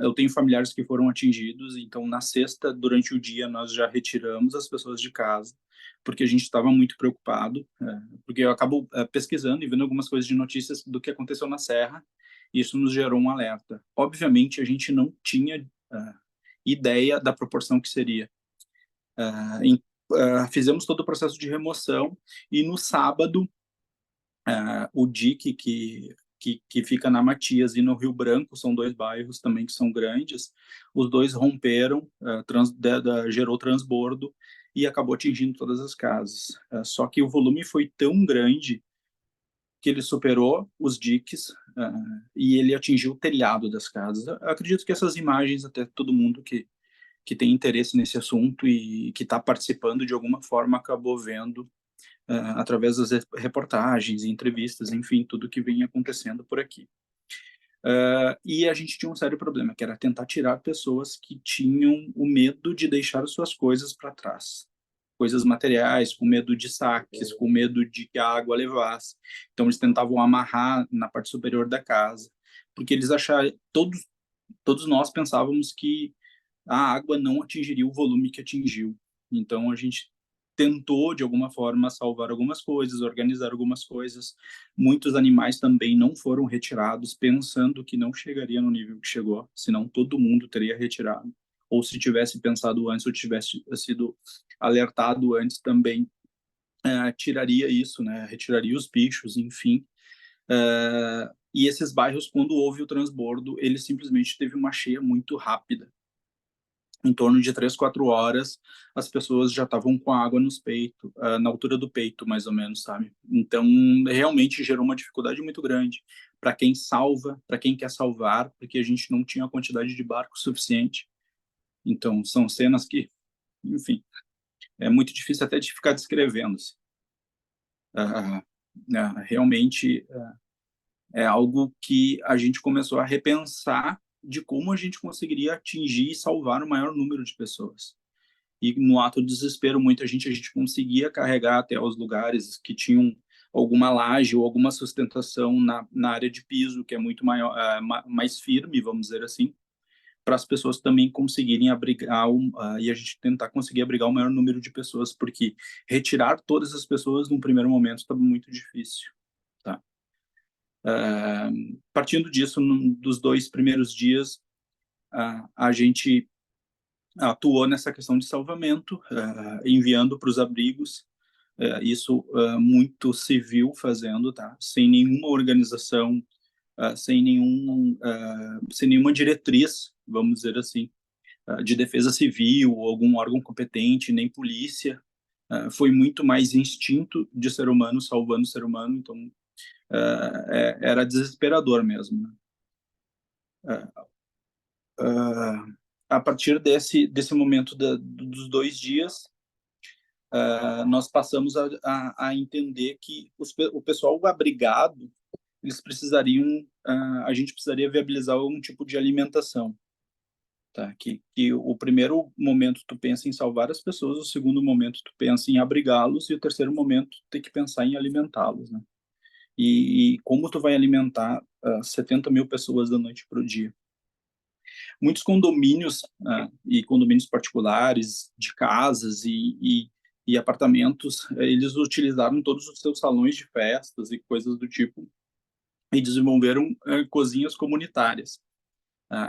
eu tenho familiares que foram atingidos, então na sexta, durante o dia, nós já retiramos as pessoas de casa, porque a gente estava muito preocupado, porque eu acabo pesquisando e vendo algumas coisas de notícias do que aconteceu na Serra, e isso nos gerou um alerta. Obviamente, a gente não tinha ideia da proporção que seria. Fizemos todo o processo de remoção, e no sábado, o DIC, que fica na Matias e no Rio Branco, são 2 bairros também que são grandes, os dois romperam, gerou transbordo e acabou atingindo todas as casas. Só que o volume foi tão grande que ele superou os diques e ele atingiu o telhado das casas. Eu acredito que essas imagens, até todo mundo que tem interesse nesse assunto e que está participando de alguma forma acabou vendo através das reportagens, entrevistas, enfim, tudo que vem acontecendo por aqui. E a gente tinha um sério problema, que era tentar tirar pessoas que tinham o medo de deixar suas coisas para trás. Coisas materiais, com medo de saques, com medo de que a água levasse. Então, eles tentavam amarrar na parte superior da casa, porque eles acharam, todos nós pensávamos que a água não atingiria o volume que atingiu. Então, a gente tentou, de alguma forma, salvar algumas coisas, organizar algumas coisas. Muitos animais também não foram retirados, pensando que não chegaria no nível que chegou, senão todo mundo teria retirado. Ou se tivesse pensado antes, ou tivesse sido alertado antes também, tiraria isso, né? Retiraria os bichos, enfim. E esses bairros, quando houve o transbordo, ele simplesmente teve uma cheia muito rápida. Em torno de 3, 4 horas, as pessoas já estavam com a água nos peitos, na altura do peito, mais ou menos, sabe? Então, realmente gerou uma dificuldade muito grande para quem salva, para quem quer salvar, porque a gente não tinha a quantidade de barco suficiente. Então, são cenas que, enfim, é muito difícil até de ficar descrevendo. Realmente é algo que a gente começou a repensar de como a gente conseguiria atingir e salvar o maior número de pessoas. E no ato de desespero, a gente conseguia carregar até os lugares que tinham alguma laje ou alguma sustentação na área de piso, que é muito maior, mais firme, vamos dizer assim, para as pessoas também conseguirem abrigar e a gente tentar conseguir abrigar o maior número de pessoas, porque retirar todas as pessoas num primeiro momento estava muito difícil, tá? Partindo disso, dos 2 primeiros dias, a gente atuou nessa questão de salvamento, enviando para os abrigos, isso muito civil fazendo, tá? Sem nenhuma organização, sem nenhuma diretriz, vamos dizer assim, de defesa civil ou algum órgão competente, nem polícia. Foi muito mais instinto de ser humano salvando o ser humano, então era desesperador mesmo, né? A partir desse momento dos 2 dias, nós passamos a entender que o pessoal abrigado, eles precisariam, a gente precisaria viabilizar algum tipo de alimentação, tá? Que o primeiro momento tu pensa em salvar as pessoas, o segundo momento tu pensa em abrigá-los e o terceiro momento tu tem que pensar em alimentá-los, né? E como tu vai alimentar 70 mil pessoas da noite para o dia? Muitos condomínios e condomínios particulares de casas e apartamentos, eles utilizaram todos os seus salões de festas e coisas do tipo e desenvolveram cozinhas comunitárias.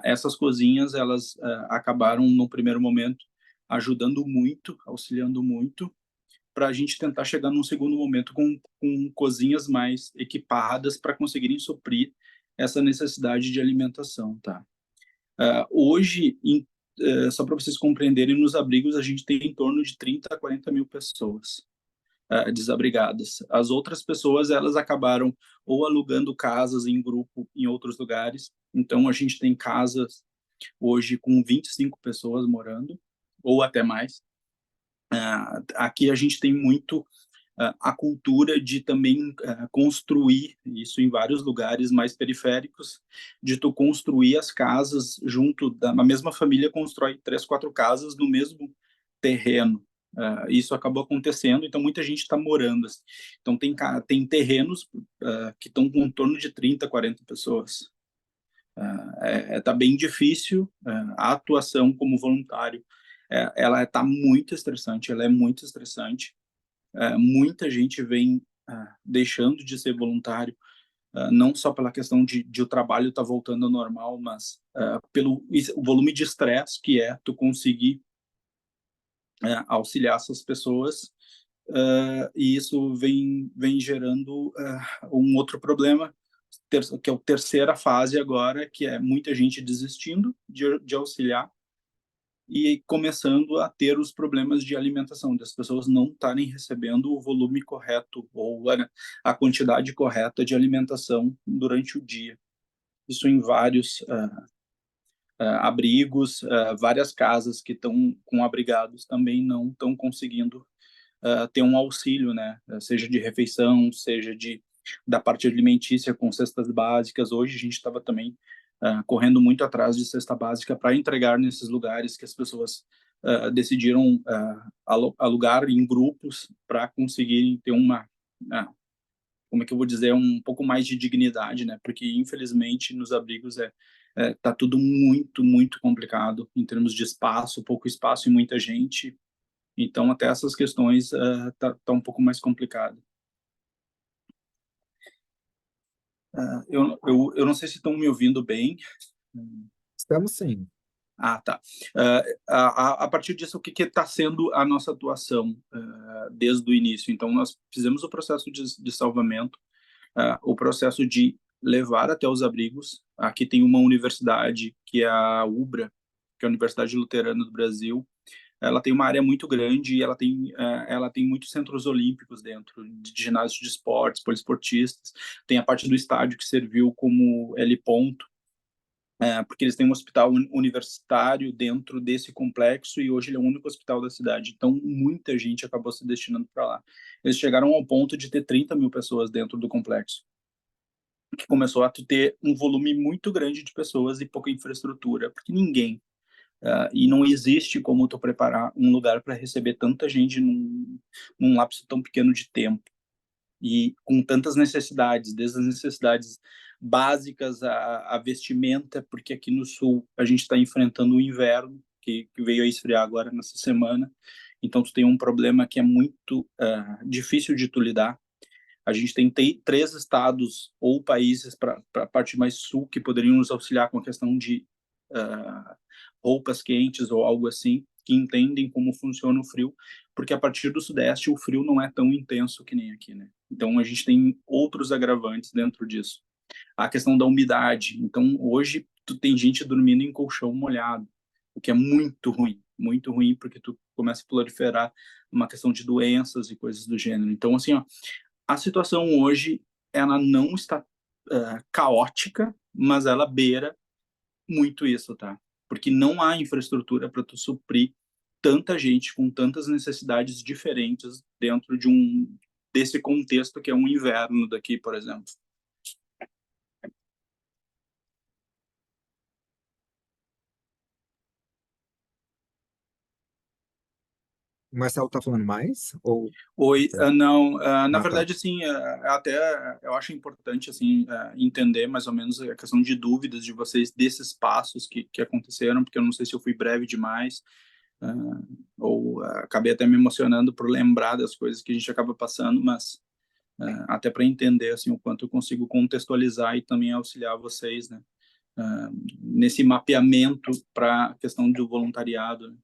Essas cozinhas, elas acabaram no primeiro momento ajudando muito, auxiliando muito, para a gente tentar chegar num segundo momento com cozinhas mais equipadas para conseguirem suprir essa necessidade de alimentação, tá? Hoje, só para vocês compreenderem, nos abrigos a gente tem em torno de 30 a 40 mil pessoas desabrigadas. As outras pessoas, elas acabaram ou alugando casas em grupo em outros lugares. Então, a gente tem casas hoje com 25 pessoas morando, ou até mais. Aqui a gente tem muito a cultura de também construir, isso em vários lugares mais periféricos, de tu construir as casas junto, a mesma família constrói 3, 4 casas no mesmo terreno. Isso acabou acontecendo, então muita gente está morando. Assim. Então tem terrenos que estão com em torno de 30, 40 pessoas. Tá bem difícil a atuação como voluntário. Ela está muito estressante, ela é muito estressante. Muita gente vem deixando de ser voluntário, não só pela questão de o trabalho estar voltando ao normal, mas pelo o volume de estresse que tu conseguir auxiliar essas pessoas, e isso vem gerando um outro problema, que é a terceira fase agora, que é muita gente desistindo de auxiliar, e começando a ter os problemas de alimentação, das pessoas não estarem recebendo o volume correto ou a quantidade correta de alimentação durante o dia. Isso em vários abrigos, várias casas que estão com abrigados também não estão conseguindo ter um auxílio, né? Seja de refeição, seja da parte alimentícia com cestas básicas. Hoje a gente estava também correndo muito atrás de cesta básica para entregar nesses lugares que as pessoas decidiram alugar em grupos para conseguirem ter como é que eu vou dizer, um pouco mais de dignidade, né? Porque infelizmente nos abrigos tá tudo muito, muito complicado em termos de espaço, pouco espaço e muita gente. Então até essas questões tá um pouco mais complicado. Eu não sei se estão me ouvindo bem. Estamos sim. Tá. A partir disso, o que está sendo a nossa atuação desde o início? Então, nós fizemos o processo de salvamento, o processo de levar até os abrigos. Aqui tem uma universidade, que é a UBRA, que é a Universidade Luterana do Brasil. Ela tem uma área muito grande e ela tem muitos centros olímpicos dentro, de ginásios de esportes, poliesportistas. Tem a parte do estádio que serviu como L-ponto, porque eles têm um hospital universitário dentro desse complexo e hoje ele é o único hospital da cidade. Então, muita gente acabou se destinando para lá. Eles chegaram ao ponto de ter 30 mil pessoas dentro do complexo, que começou a ter um volume muito grande de pessoas e pouca infraestrutura, porque ninguém e não existe como tu preparar um lugar para receber tanta gente num lapso tão pequeno de tempo e com tantas necessidades, desde as necessidades básicas a vestimenta, porque aqui no sul a gente está enfrentando o inverno que veio a esfriar agora nessa semana, então tu tem um problema que é muito difícil de tu lidar. A gente tem 3 estados ou países para a parte mais sul que poderiam nos auxiliar com a questão de roupas quentes ou algo assim, que entendem como funciona o frio, porque a partir do sudeste o frio não é tão intenso que nem aqui, né? Então a gente tem outros agravantes dentro disso. A questão da umidade. Então hoje tu tem gente dormindo em colchão molhado. o que é muito ruim, porque tu começa a proliferar uma questão de doenças e coisas do gênero. Então, assim, ó, a situação hoje, ela não está caótica, mas ela beira muito isso, tá? Porque não há infraestrutura para tu suprir tanta gente com tantas necessidades diferentes dentro desse contexto que é um inverno daqui, por exemplo. O Marcelo tá falando mais? Ou... Oi, não, na Ah, tá. verdade, assim, até eu acho importante, assim, entender mais ou menos a questão de dúvidas de vocês desses passos que aconteceram, porque eu não sei se eu fui breve demais, ou acabei até me emocionando por lembrar das coisas que a gente acaba passando, mas até para entender, assim, o quanto eu consigo contextualizar e também auxiliar vocês, né, nesse mapeamento para a questão do voluntariado, né?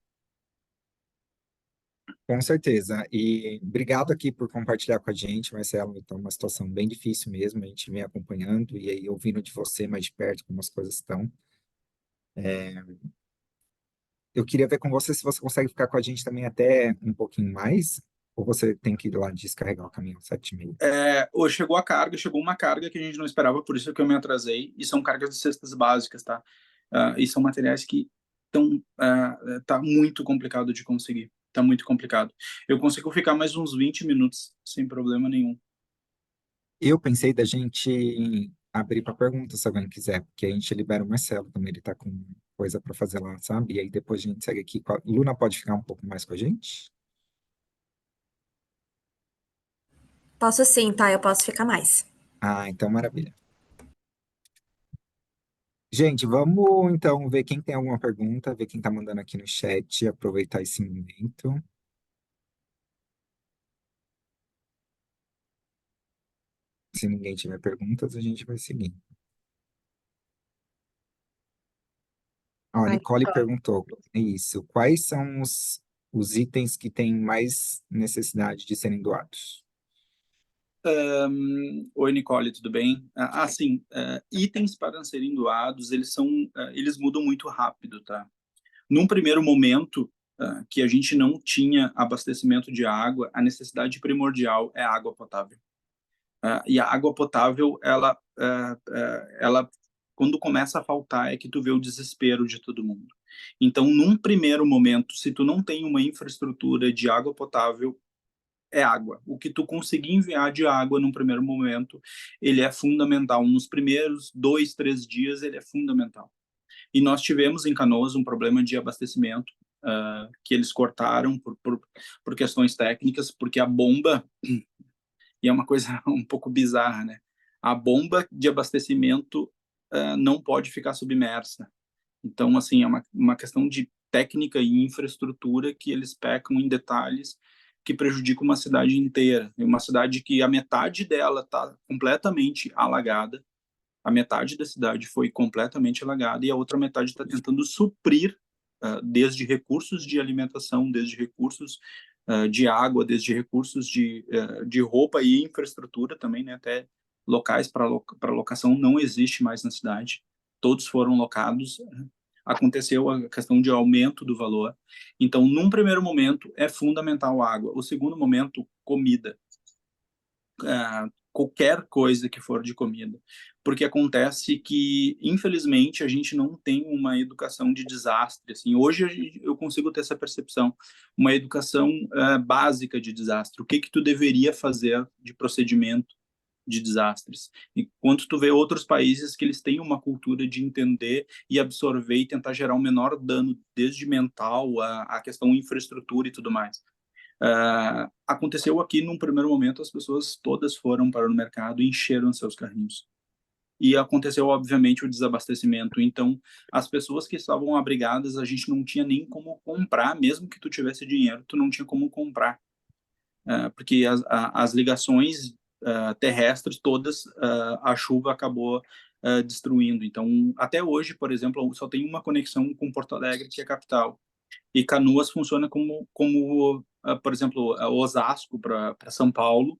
Com certeza. E obrigado aqui por compartilhar com a gente, Marcelo. Então, uma situação bem difícil mesmo. A gente vem acompanhando e aí ouvindo de você mais de perto como as coisas estão. Eu queria ver com você se você consegue ficar com a gente também até um pouquinho mais, ou você tem que ir lá descarregar o caminhão 7h30. Chegou uma carga que a gente não esperava, por isso que eu me atrasei, e são cargas de cestas básicas, tá? E são materiais que tá muito complicado de conseguir, tá muito complicado. Eu consigo ficar mais uns 20 minutos sem problema nenhum. Eu pensei da gente abrir para perguntas, se alguém quiser, porque a gente libera o Marcelo também, ele tá com coisa para fazer lá, sabe? E aí depois a gente segue aqui. Luna pode ficar um pouco mais com a gente? Posso sim, tá? Eu posso ficar mais. Ah, então maravilha. Gente, vamos então ver quem tem alguma pergunta, ver quem tá mandando aqui no chat, aproveitar esse momento. Se ninguém tiver perguntas, a gente vai seguir. Ó, a Ai, Nicole perguntou, é isso, quais são os itens que têm mais necessidade de serem doados? Oi, Nicole, tudo bem? Sim, itens para serem doados, eles mudam muito rápido, tá? Num primeiro momento, que a gente não tinha abastecimento de água, a necessidade primordial é a água potável. E a água potável, ela, quando começa a faltar, é que tu vê o desespero de todo mundo. Então, num primeiro momento, se tu não tem uma infraestrutura de água potável, é água. O que tu conseguir enviar de água num primeiro momento, ele é fundamental. Nos primeiros 2, 3 dias, ele é fundamental. E nós tivemos em Canoas um problema de abastecimento, que eles cortaram por questões técnicas, porque a bomba, e é uma coisa um pouco bizarra, né? A bomba de abastecimento não pode ficar submersa. Então, assim, é uma questão de técnica e infraestrutura que eles pecam em detalhes que prejudicam uma cidade inteira. Uma cidade que a metade dela está completamente alagada, a metade da cidade foi completamente alagada e a outra metade está tentando suprir, desde recursos de alimentação, desde recursos de água, desde recursos de roupa e infraestrutura também, né? Até locais para locação não existe mais na cidade. Todos foram locados. Aconteceu a questão de aumento do valor. Então, num primeiro momento, é fundamental a água. O segundo momento, comida. Qualquer coisa que for de comida. Porque acontece que, infelizmente, a gente não tem uma educação de desastre. Assim, hoje eu consigo ter essa percepção, uma educação básica de desastre. O que tu deveria fazer de procedimento de desastres. Enquanto tu vê outros países que eles têm uma cultura de entender e absorver e tentar gerar o menor dano, desde mental a questão infraestrutura e tudo mais. Aconteceu aqui num primeiro momento, as pessoas todas foram para o mercado e encheram seus carrinhos. E aconteceu, obviamente, o desabastecimento. Então, as pessoas que estavam abrigadas, a gente não tinha nem como comprar, mesmo que tu tivesse dinheiro, tu não tinha como comprar. Porque as ligações terrestres todas, a chuva acabou destruindo. Então, até hoje, por exemplo, só tem uma conexão com Porto Alegre, que é a capital. E Canoas funciona como por exemplo, Osasco para São Paulo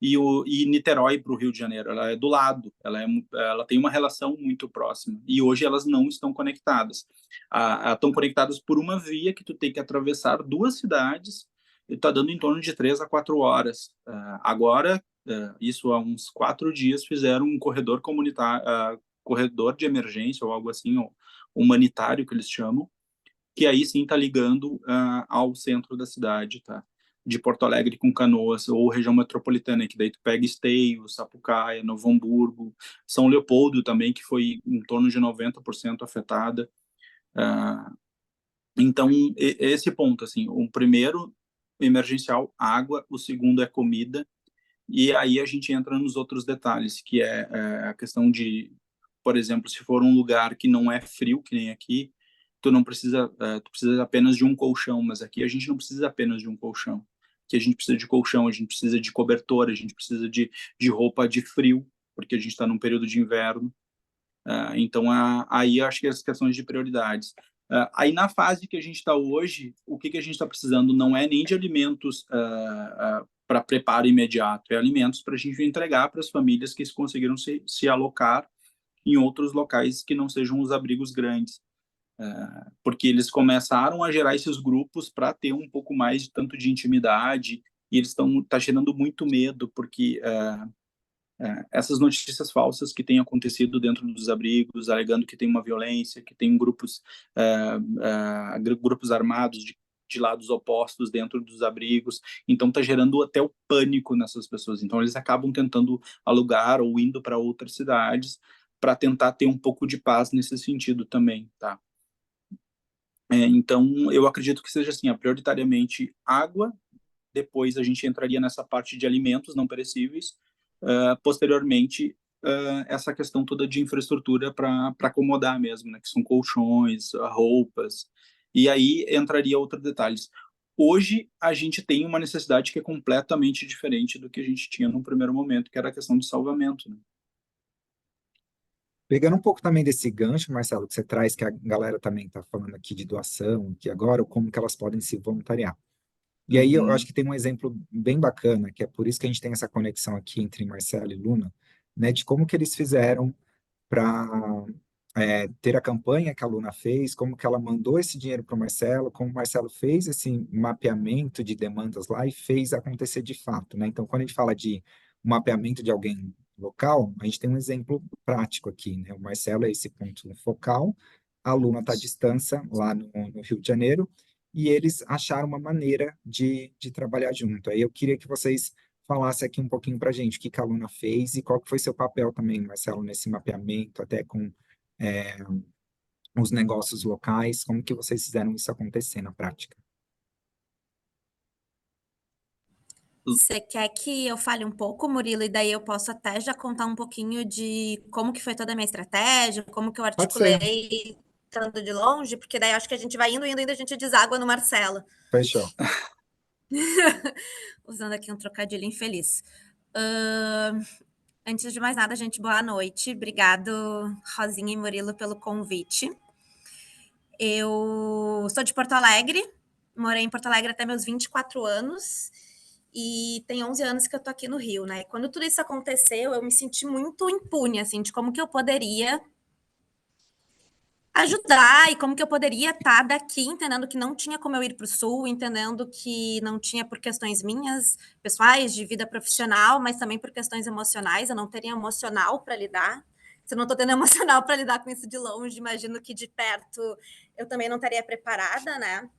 e Niterói para o Rio de Janeiro. Ela é do lado, ela tem uma relação muito próxima. E hoje elas não estão conectadas. Estão conectadas por uma via que tu tem que atravessar 2 cidades e está dando em torno de 3 a 4 horas. Agora, isso há uns 4 dias, fizeram um corredor comunitário, corredor de emergência ou algo assim, ou humanitário que eles chamam, que aí sim está ligando ao centro da cidade, tá? De Porto Alegre com Canoas, ou região metropolitana, que daí tu pega Esteio, Sapucaia, Novo Hamburgo, São Leopoldo também, que foi em torno de 90% afetada. Então, esse ponto, assim, o primeiro emergencial, água, o segundo é comida, e aí a gente entra nos outros detalhes, que é a questão de, por exemplo, se for um lugar que não é frio, que nem aqui, tu não precisa, tu precisa apenas de um colchão, mas aqui a gente não precisa apenas de um colchão. Aqui a gente precisa de colchão, a gente precisa de cobertor, a gente precisa de roupa de frio, porque a gente está num período de inverno. Então, aí eu acho que as questões de prioridades. Aí na fase que a gente está hoje, o que a gente está precisando não é nem de alimentos para preparo imediato, é alimentos para a gente entregar para as famílias que conseguiram se alocar em outros locais que não sejam os abrigos grandes. Porque eles começaram a gerar esses grupos para ter um pouco mais de tanto de intimidade, e eles tá gerando muito medo, porque essas notícias falsas que têm acontecido dentro dos abrigos, alegando que tem uma violência, que tem grupos armados de lados opostos dentro dos abrigos, então está gerando até o pânico nessas pessoas. Então eles acabam tentando alugar ou indo para outras cidades para tentar ter um pouco de paz nesse sentido também, tá? Então eu acredito que seja assim, prioritariamente água, depois a gente entraria nessa parte de alimentos não perecíveis, posteriormente essa questão toda de infraestrutura para acomodar mesmo, né, que são colchões, roupas, e aí entraria outros detalhes. Hoje a gente tem uma necessidade que é completamente diferente do que a gente tinha no primeiro momento, que era a questão de salvamento, né? Pegando um pouco também desse gancho, Marcelo, que você traz, que a galera também está falando aqui de doação, que agora, como que elas podem se voluntariar. E aí eu acho que tem um exemplo bem bacana, que é por isso que a gente tem essa conexão aqui entre Marcelo e Luna, né, de como que eles fizeram para ter a campanha que a Luna fez, como que ela mandou esse dinheiro para o Marcelo, como o Marcelo fez esse mapeamento de demandas lá e fez acontecer de fato, né? Então, quando a gente fala de mapeamento de alguém local, a gente tem um exemplo prático aqui, né? O Marcelo é esse ponto focal, a Luna está à distância lá no Rio de Janeiro, e eles acharam uma maneira de trabalhar junto. Aí eu queria que vocês falassem aqui um pouquinho para a gente o que a Luna fez e qual que foi seu papel também, Marcelo, nesse mapeamento, até com é, os negócios locais, como que vocês fizeram isso acontecer na prática? Você quer que eu fale um pouco, Murilo, e daí eu posso até já contar um pouquinho de como que foi toda a minha estratégia, como que eu Pode ser, articulei estando de longe, porque daí acho que a gente vai indo, a gente deságua no Marcelo. fechou. Usando aqui um trocadilho infeliz. Antes de mais nada, gente, boa noite. Obrigado, Rosinha e Murilo, pelo convite. Eu sou de Porto Alegre, morei em Porto Alegre até meus 24 anos e tem 11 anos que eu tô aqui no Rio, né? Quando tudo isso aconteceu, eu me senti muito impune, assim, de como que eu poderia ajudar e como que eu poderia estar daqui, entendendo que não tinha como eu ir para o Sul, entendendo que não tinha por questões minhas, pessoais, de vida profissional, mas também por questões emocionais, eu não teria emocional para lidar. Se eu não estou tendo emocional para lidar com isso de longe, imagino que de perto eu também não estaria preparada, né?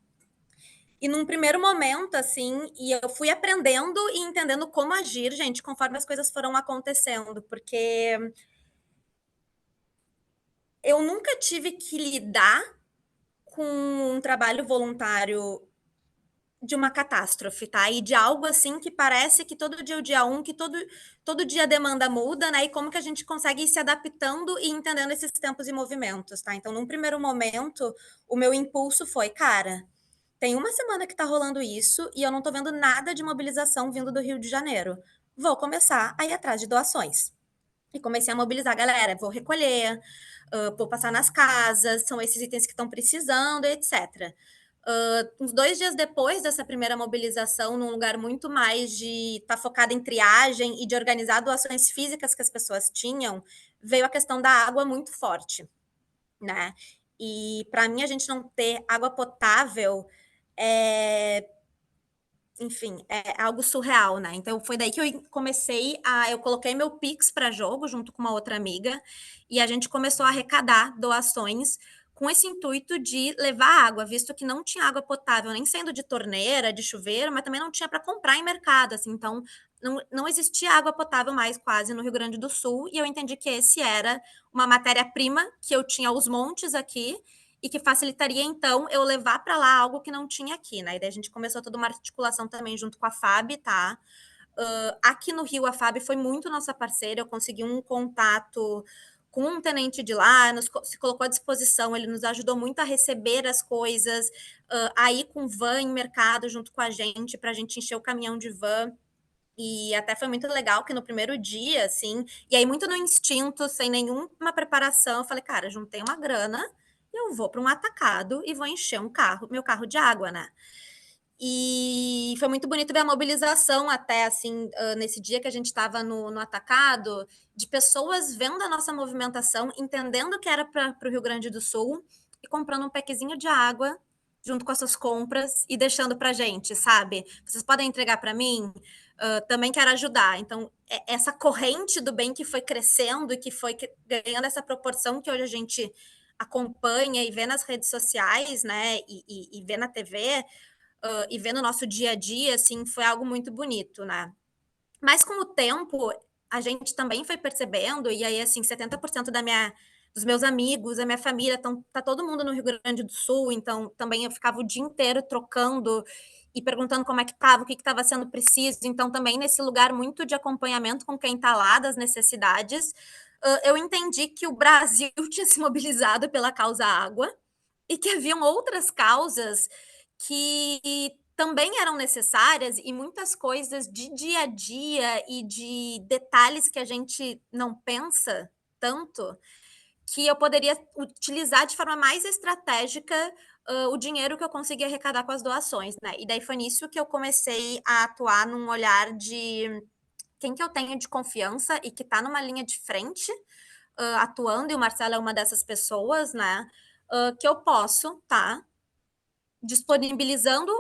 E num primeiro momento, assim, e eu fui aprendendo e entendendo como agir, gente, conforme as coisas foram acontecendo, porque eu nunca tive que lidar com um trabalho voluntário de uma catástrofe, tá? E de algo assim que parece que todo dia é o dia um, que todo dia a demanda muda, né? E como que a gente consegue ir se adaptando e entendendo esses tempos e movimentos, tá? Então, num primeiro momento, o meu impulso foi, cara, tem uma semana que tá rolando isso e eu não tô vendo nada de mobilização vindo do Rio de Janeiro. Vou começar a ir atrás de doações. E comecei a mobilizar a galera, vou recolher, vou passar nas casas, são esses itens que estão precisando, etc. Uns 2 dias depois dessa primeira mobilização, num lugar muito mais de estar focada em triagem e de organizar doações físicas que as pessoas tinham, veio a questão da água muito forte, né? E para mim, a gente não ter água potável enfim, é algo surreal, né? Então foi daí que eu coloquei meu Pix para jogo junto com uma outra amiga e a gente começou a arrecadar doações com esse intuito de levar água, visto que não tinha água potável, nem sendo de torneira, de chuveiro, mas também não tinha para comprar em mercado, assim, então não existia água potável mais quase no Rio Grande do Sul e eu entendi que esse era uma matéria-prima que eu tinha aos montes aqui e que facilitaria, então, eu levar para lá algo que não tinha aqui, né? E daí a gente começou toda uma articulação também junto com a FAB, tá? Aqui no Rio, a FAB foi muito nossa parceira, eu consegui um contato com um tenente de lá, se colocou à disposição, ele nos ajudou muito a receber as coisas, a ir com van em mercado junto com a gente, para a gente encher o caminhão de van. E até foi muito legal que no primeiro dia, assim, e aí muito no instinto, sem nenhuma preparação, eu falei, cara, juntei uma grana e eu vou para um atacado e vou encher meu carro de água, né? E foi muito bonito ver a mobilização até, assim, nesse dia que a gente estava no atacado, de pessoas vendo a nossa movimentação, entendendo que era para o Rio Grande do Sul e comprando um packzinho de água junto com as suas compras e deixando para gente, sabe? Vocês podem entregar para mim? Também quero ajudar. Então, essa corrente do bem que foi crescendo e que foi ganhando essa proporção que hoje a gente acompanha e vê nas redes sociais, né, e vê na TV, e vê no nosso dia a dia, assim, foi algo muito bonito, né? Mas com o tempo, a gente também foi percebendo, e aí, assim, 70% dos meus amigos, da minha família, tá todo mundo no Rio Grande do Sul, então também eu ficava o dia inteiro trocando e perguntando como é que estava, o que estava sendo preciso. Então, também nesse lugar muito de acompanhamento com quem está lá, das necessidades, eu entendi que o Brasil tinha se mobilizado pela causa água e que haviam outras causas que também eram necessárias e muitas coisas de dia a dia e de detalhes que a gente não pensa tanto, que eu poderia utilizar de forma mais estratégica o dinheiro que eu consegui arrecadar com as doações, né? E daí foi nisso que eu comecei a atuar num olhar de quem que eu tenho de confiança e que está numa linha de frente, atuando, e o Marcelo é uma dessas pessoas, né? Que eu posso, tá? Disponibilizando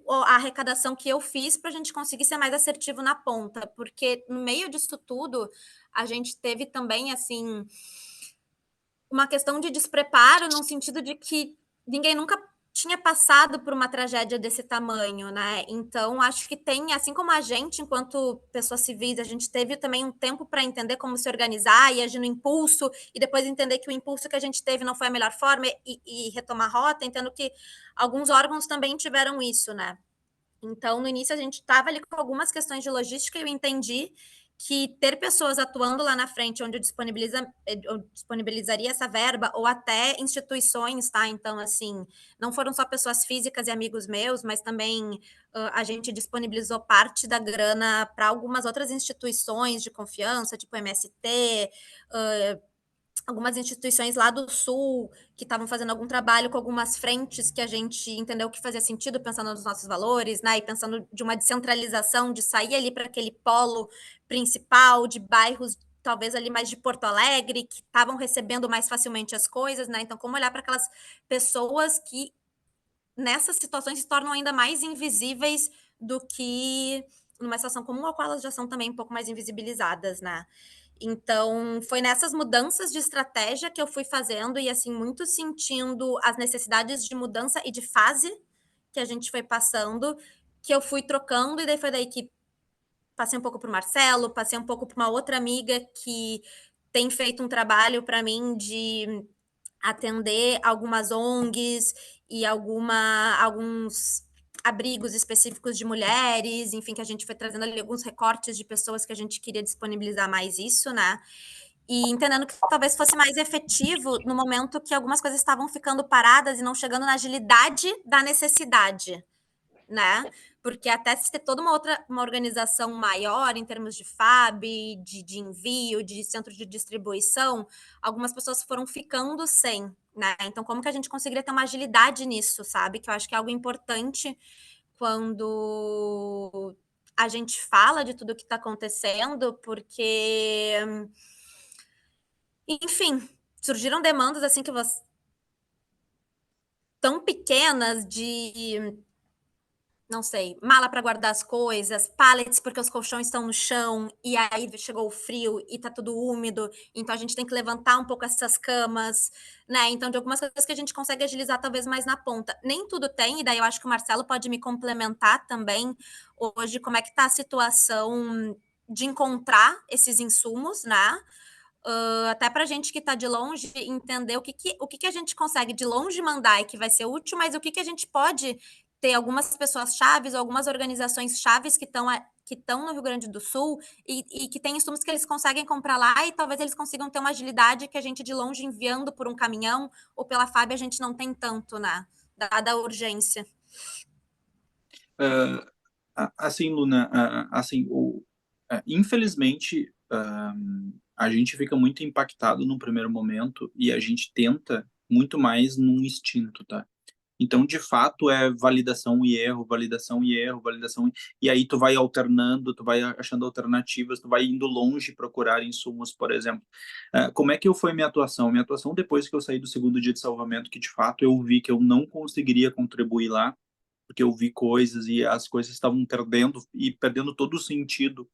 a arrecadação que eu fiz para a gente conseguir ser mais assertivo na ponta, porque no meio disso tudo, a gente teve também, assim, uma questão de despreparo, no sentido de que ninguém nunca tinha passado por uma tragédia desse tamanho, né? Então, acho que tem, assim como a gente, enquanto pessoas civis, a gente teve também um tempo para entender como se organizar e agir no impulso, e depois entender que o impulso que a gente teve não foi a melhor forma e retomar a rota, entendo que alguns órgãos também tiveram isso, né? Então, no início, a gente estava ali com algumas questões de logística e eu entendi que ter pessoas atuando lá na frente, onde eu disponibilizaria essa verba, ou até instituições, tá? Então, assim, não foram só pessoas físicas e amigos meus, mas também a gente disponibilizou parte da grana para algumas outras instituições de confiança, tipo MST, algumas instituições lá do Sul que estavam fazendo algum trabalho com algumas frentes que a gente entendeu que fazia sentido pensando nos nossos valores, né? E pensando de uma descentralização, de sair ali para aquele polo principal de bairros talvez ali mais de Porto Alegre, que estavam recebendo mais facilmente as coisas, né? Então, como olhar para aquelas pessoas que nessas situações se tornam ainda mais invisíveis do que numa situação comum, a qual elas já são também um pouco mais invisibilizadas, né? Então, foi nessas mudanças de estratégia que eu fui fazendo e, assim, muito sentindo as necessidades de mudança e de fase que a gente foi passando, que eu fui trocando, e daí foi daí que passei um pouco para o Marcelo, passei um pouco para uma outra amiga que tem feito um trabalho para mim de atender algumas ONGs e alguns abrigos específicos de mulheres, enfim, que a gente foi trazendo ali alguns recortes de pessoas que a gente queria disponibilizar mais isso, né? E entendendo que talvez fosse mais efetivo no momento que algumas coisas estavam ficando paradas e não chegando na agilidade da necessidade, né? Porque até se ter toda uma organização maior em termos de FAB, de envio, de centro de distribuição, algumas pessoas foram ficando sem né? Então, como que a gente conseguiria ter uma agilidade nisso, sabe? Que eu acho que é algo importante quando a gente fala de tudo que está acontecendo, porque, enfim, surgiram demandas assim que tão pequenas de, não sei, mala para guardar as coisas, pallets porque os colchões estão no chão e aí chegou o frio e tá tudo úmido, então a gente tem que levantar um pouco essas camas, né? Então, de algumas coisas que a gente consegue agilizar talvez mais na ponta. Nem tudo tem, e daí eu acho que o Marcelo pode me complementar também hoje como é que tá a situação de encontrar esses insumos, né? Até para gente que está de longe entender o que a gente consegue de longe mandar e que vai ser útil, mas o que a gente pode ter algumas pessoas chaves, algumas organizações chaves que estão no Rio Grande do Sul e que tem insumos que eles conseguem comprar lá e talvez eles consigam ter uma agilidade que a gente de longe enviando por um caminhão ou pela FAB a gente não tem tanto, né? Dada a urgência. Assim, Luna, assim, infelizmente, a gente fica muito impactado no primeiro momento e a gente tenta muito mais num instinto, tá? Então, de fato, é validação e erro, validação e erro, validação. E aí tu vai alternando, tu vai achando alternativas, tu vai indo longe procurar insumos, por exemplo. Como é que foi minha atuação? Minha atuação depois que eu saí do segundo dia de salvamento, que de fato eu vi que eu não conseguiria contribuir lá, porque eu vi coisas e as coisas estavam perdendo todo o sentido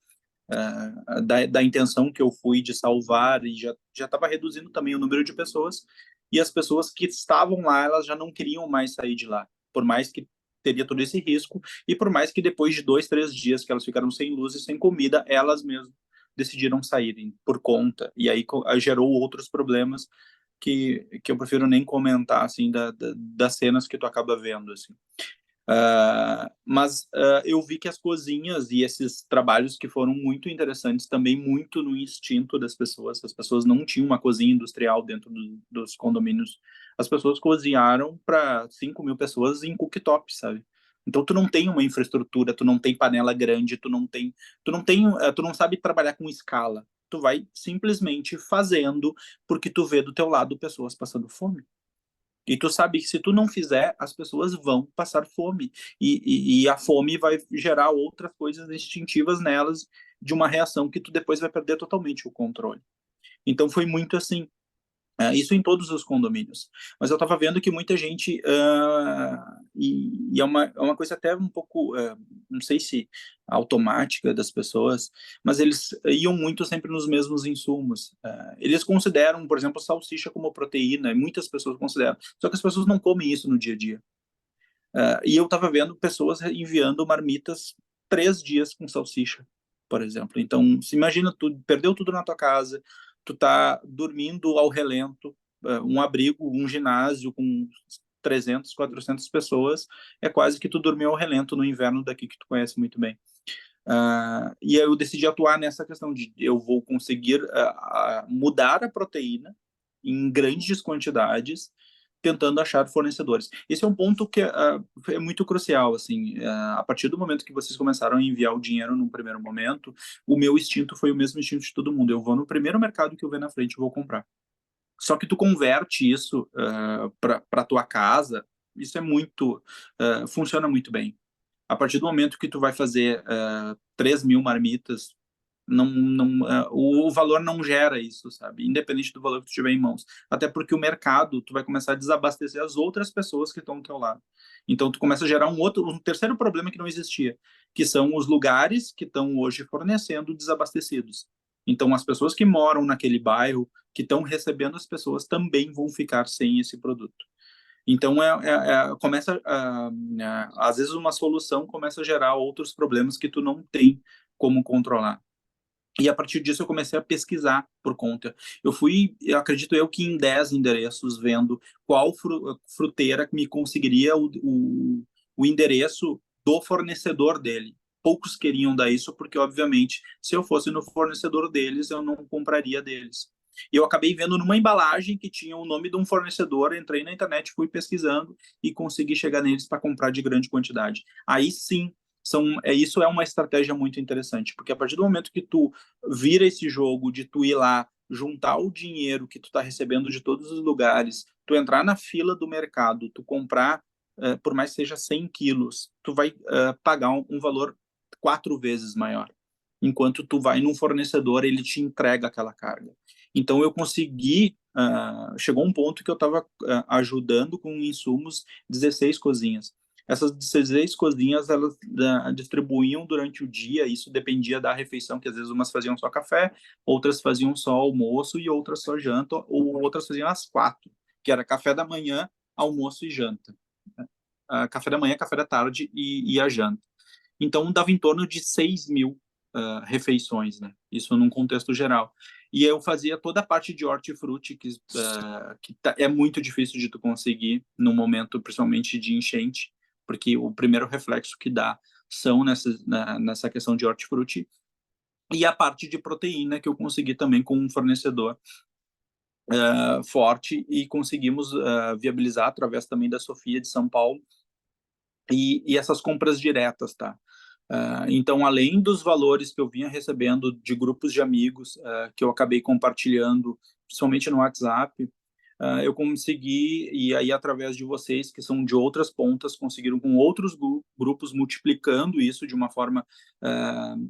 da intenção que eu fui de salvar e já estava reduzindo também o número de pessoas e as pessoas que estavam lá, elas já não queriam mais sair de lá, por mais que teria todo esse risco e por mais que depois de 2, 3 dias que elas ficaram sem luz e sem comida, elas mesmas decidiram saírem por conta e aí gerou outros problemas que eu prefiro nem comentar assim das cenas que tu acaba vendo assim. Mas eu vi que as cozinhas e esses trabalhos que foram muito interessantes também muito no instinto das pessoas. As pessoas não tinham uma cozinha industrial dentro dos condomínios. As pessoas cozinharam para 5.000 pessoas em cooktop, sabe? Então tu não tem uma infraestrutura, tu não tem panela grande, tu não sabe trabalhar com escala. Tu vai simplesmente fazendo porque tu vê do teu lado pessoas passando fome. E tu sabe que se tu não fizer, as pessoas vão passar fome. E a fome vai gerar outras coisas instintivas nelas, de uma reação que tu depois vai perder totalmente o controle. Então foi muito assim. Isso em todos os condomínios. Mas eu estava vendo que muita gente, e é uma coisa até um pouco, não sei se automática das pessoas, mas eles iam muito sempre nos mesmos insumos. Eles consideram, por exemplo, salsicha como proteína, e muitas pessoas consideram, só que as pessoas não comem isso no dia a dia. E eu estava vendo pessoas enviando marmitas 3 dias com salsicha, por exemplo. Então, se imagina, tu perdeu tudo na tua casa, tu tá dormindo ao relento, um abrigo, um ginásio com 300, 400 pessoas, é quase que tu dormiu ao relento no inverno daqui que tu conhece muito bem. E aí eu decidi atuar nessa questão de eu vou conseguir mudar a proteína em grandes quantidades, tentando achar fornecedores. Esse é um ponto que é muito crucial, assim, a partir do momento que vocês começaram a enviar o dinheiro num primeiro momento, o meu instinto foi o mesmo instinto de todo mundo, eu vou no primeiro mercado que eu ver na frente e vou comprar. Só que tu converte isso para tua casa, isso é muito, funciona muito bem. A partir do momento que tu vai fazer 3.000 marmitas, o valor não gera isso, sabe? Independente do valor que tu tiver em mãos. Até porque o mercado, tu vai começar a desabastecer as outras pessoas que estão ao teu lado. Então, tu começa a gerar um terceiro problema que não existia, que são os lugares que estão hoje fornecendo desabastecidos. Então, as pessoas que moram naquele bairro, que estão recebendo as pessoas, também vão ficar sem esse produto. Então, começa, às vezes, uma solução começa a gerar outros problemas que tu não tem como controlar. E a partir disso eu comecei a pesquisar por conta. Eu acredito que em 10 endereços vendo qual fruteira me conseguiria o endereço do fornecedor dele. Poucos queriam dar isso porque, obviamente, se eu fosse no fornecedor deles, eu não compraria deles. E eu acabei vendo numa embalagem que tinha o nome de um fornecedor, entrei na internet, fui pesquisando e consegui chegar neles para comprar de grande quantidade. Aí sim, isso é uma estratégia muito interessante, porque a partir do momento que tu vira esse jogo de tu ir lá juntar o dinheiro que tu tá recebendo de todos os lugares, tu entrar na fila do mercado, tu comprar, por mais que seja 100 quilos, tu vai pagar um valor 4 vezes maior. Enquanto tu vai num fornecedor, ele te entrega aquela carga. Então eu consegui, chegou um ponto que eu estava ajudando com insumos 16 cozinhas. Essas 16 cozinhas, elas distribuíam durante o dia, isso dependia da refeição, que às vezes umas faziam só café, outras faziam só almoço e outras só janta, ou outras faziam as 4, que era café da manhã, almoço e janta. Café da manhã, café da tarde e a janta. Então, dava em torno de 6.000 refeições, né? Isso num contexto geral. E eu fazia toda a parte de hortifruti, que é muito difícil de tu conseguir no momento, principalmente de enchente, porque o primeiro reflexo que dá são nessa questão de hortifruti. E a parte de proteína, que eu consegui também com um fornecedor forte, e conseguimos viabilizar através também da Sofia de São Paulo, e essas compras diretas, tá? Então, além dos valores que eu vinha recebendo de grupos de amigos, que eu acabei compartilhando, principalmente no WhatsApp, eu consegui, e aí através de vocês, que são de outras pontas, conseguiram com outros grupos, multiplicando isso de uma forma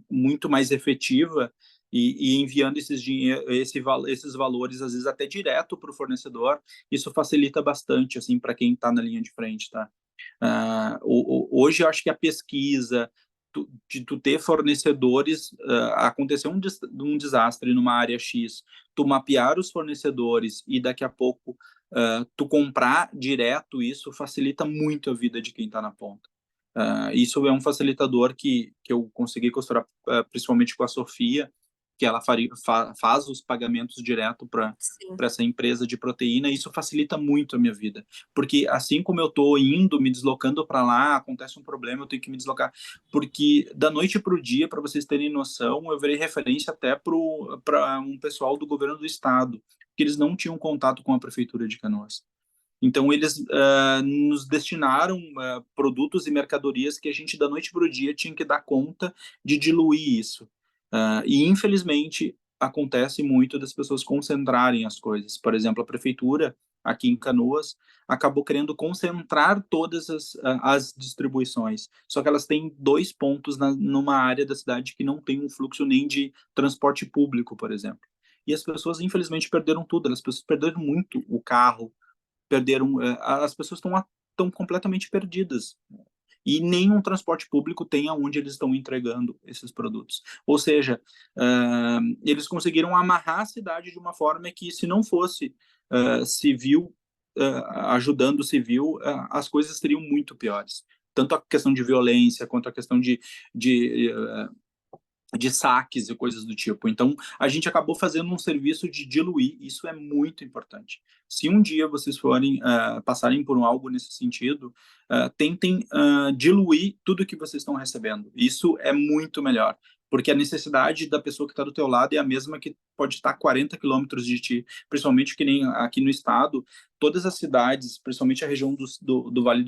muito mais efetiva, e enviando esses valores, às vezes até direto para o fornecedor. Isso facilita bastante, assim, para quem está na linha de frente, tá? Hoje eu acho que a pesquisa de tu ter fornecedores, aconteceu um desastre numa área X, tu mapear os fornecedores e daqui a pouco tu comprar direto, isso facilita muito a vida de quem está na ponta. Isso é um facilitador que eu consegui costurar, principalmente com a Sofia, que ela faz os pagamentos direto para essa empresa de proteína, e isso facilita muito a minha vida. Porque assim como eu estou indo, me deslocando para lá, acontece um problema, eu tenho que me deslocar. Porque da noite para o dia, para vocês terem noção, eu virei referência até para um pessoal do governo do estado, que eles não tinham contato com a prefeitura de Canoas. Então, eles nos destinaram produtos e mercadorias que a gente, da noite para o dia, tinha que dar conta de diluir isso. E, infelizmente, acontece muito das pessoas concentrarem as coisas. Por exemplo, a prefeitura, aqui em Canoas, acabou querendo concentrar todas as distribuições. Só que elas têm 2 pontos numa área da cidade que não tem um fluxo nem de transporte público, por exemplo. E as pessoas, infelizmente, perderam tudo. As pessoas perderam muito o carro, as pessoas estão completamente perdidas, e nenhum transporte público tem aonde eles estão entregando esses produtos. Ou seja, eles conseguiram amarrar a cidade de uma forma que, se não fosse civil ajudando o civil, as coisas seriam muito piores. Tanto a questão de violência, quanto a questão de saques e coisas do tipo. Então, a gente acabou fazendo um serviço de diluir, isso é muito importante. Se um dia vocês forem passarem por algo nesse sentido, tentem diluir tudo que vocês estão recebendo. Isso é muito melhor, porque a necessidade da pessoa que está do teu lado é a mesma que pode estar a 40 quilômetros de ti, principalmente que nem aqui no estado, todas as cidades, principalmente a região do Vale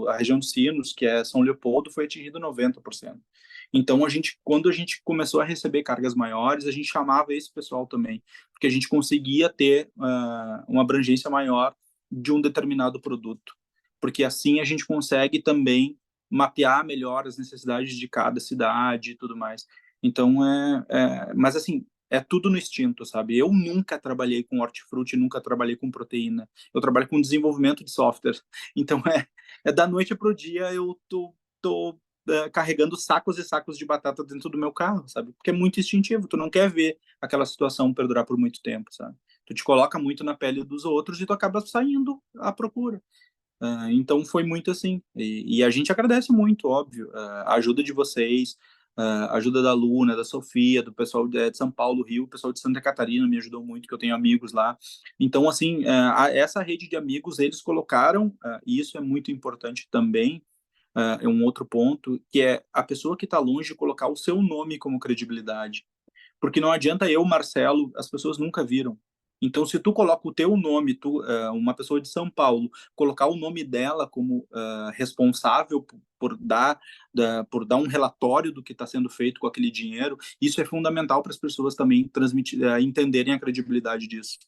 a região dos Sinos, que é São Leopoldo, foi atingido 90%. Então, quando a gente começou a receber cargas maiores, a gente chamava esse pessoal também, porque a gente conseguia ter uma abrangência maior de um determinado produto, porque assim a gente consegue também mapear melhor as necessidades de cada cidade e tudo mais. Então, mas assim, é tudo no instinto, sabe? Eu nunca trabalhei com hortifruti, nunca trabalhei com proteína, eu trabalho com desenvolvimento de software. Então, da noite para o dia eu tô carregando sacos e sacos de batata dentro do meu carro, sabe? Porque é muito instintivo, tu não quer ver aquela situação perdurar por muito tempo, sabe? Tu te coloca muito na pele dos outros e tu acaba saindo à procura. Então foi muito assim. E a gente agradece muito, óbvio, a ajuda de vocês, a ajuda da Luna, da Sofia, do pessoal de São Paulo, Rio, o pessoal de Santa Catarina me ajudou muito, que eu tenho amigos lá. Então, assim, essa rede de amigos, eles colocaram, e isso é muito importante também, é um outro ponto, que é a pessoa que está longe colocar o seu nome como credibilidade. Porque não adianta eu, Marcelo, as pessoas nunca viram. Então, se tu coloca o teu nome, uma pessoa de São Paulo, colocar o nome dela como responsável por dar um relatório do que está sendo feito com aquele dinheiro, isso é fundamental para as pessoas também entenderem a credibilidade disso.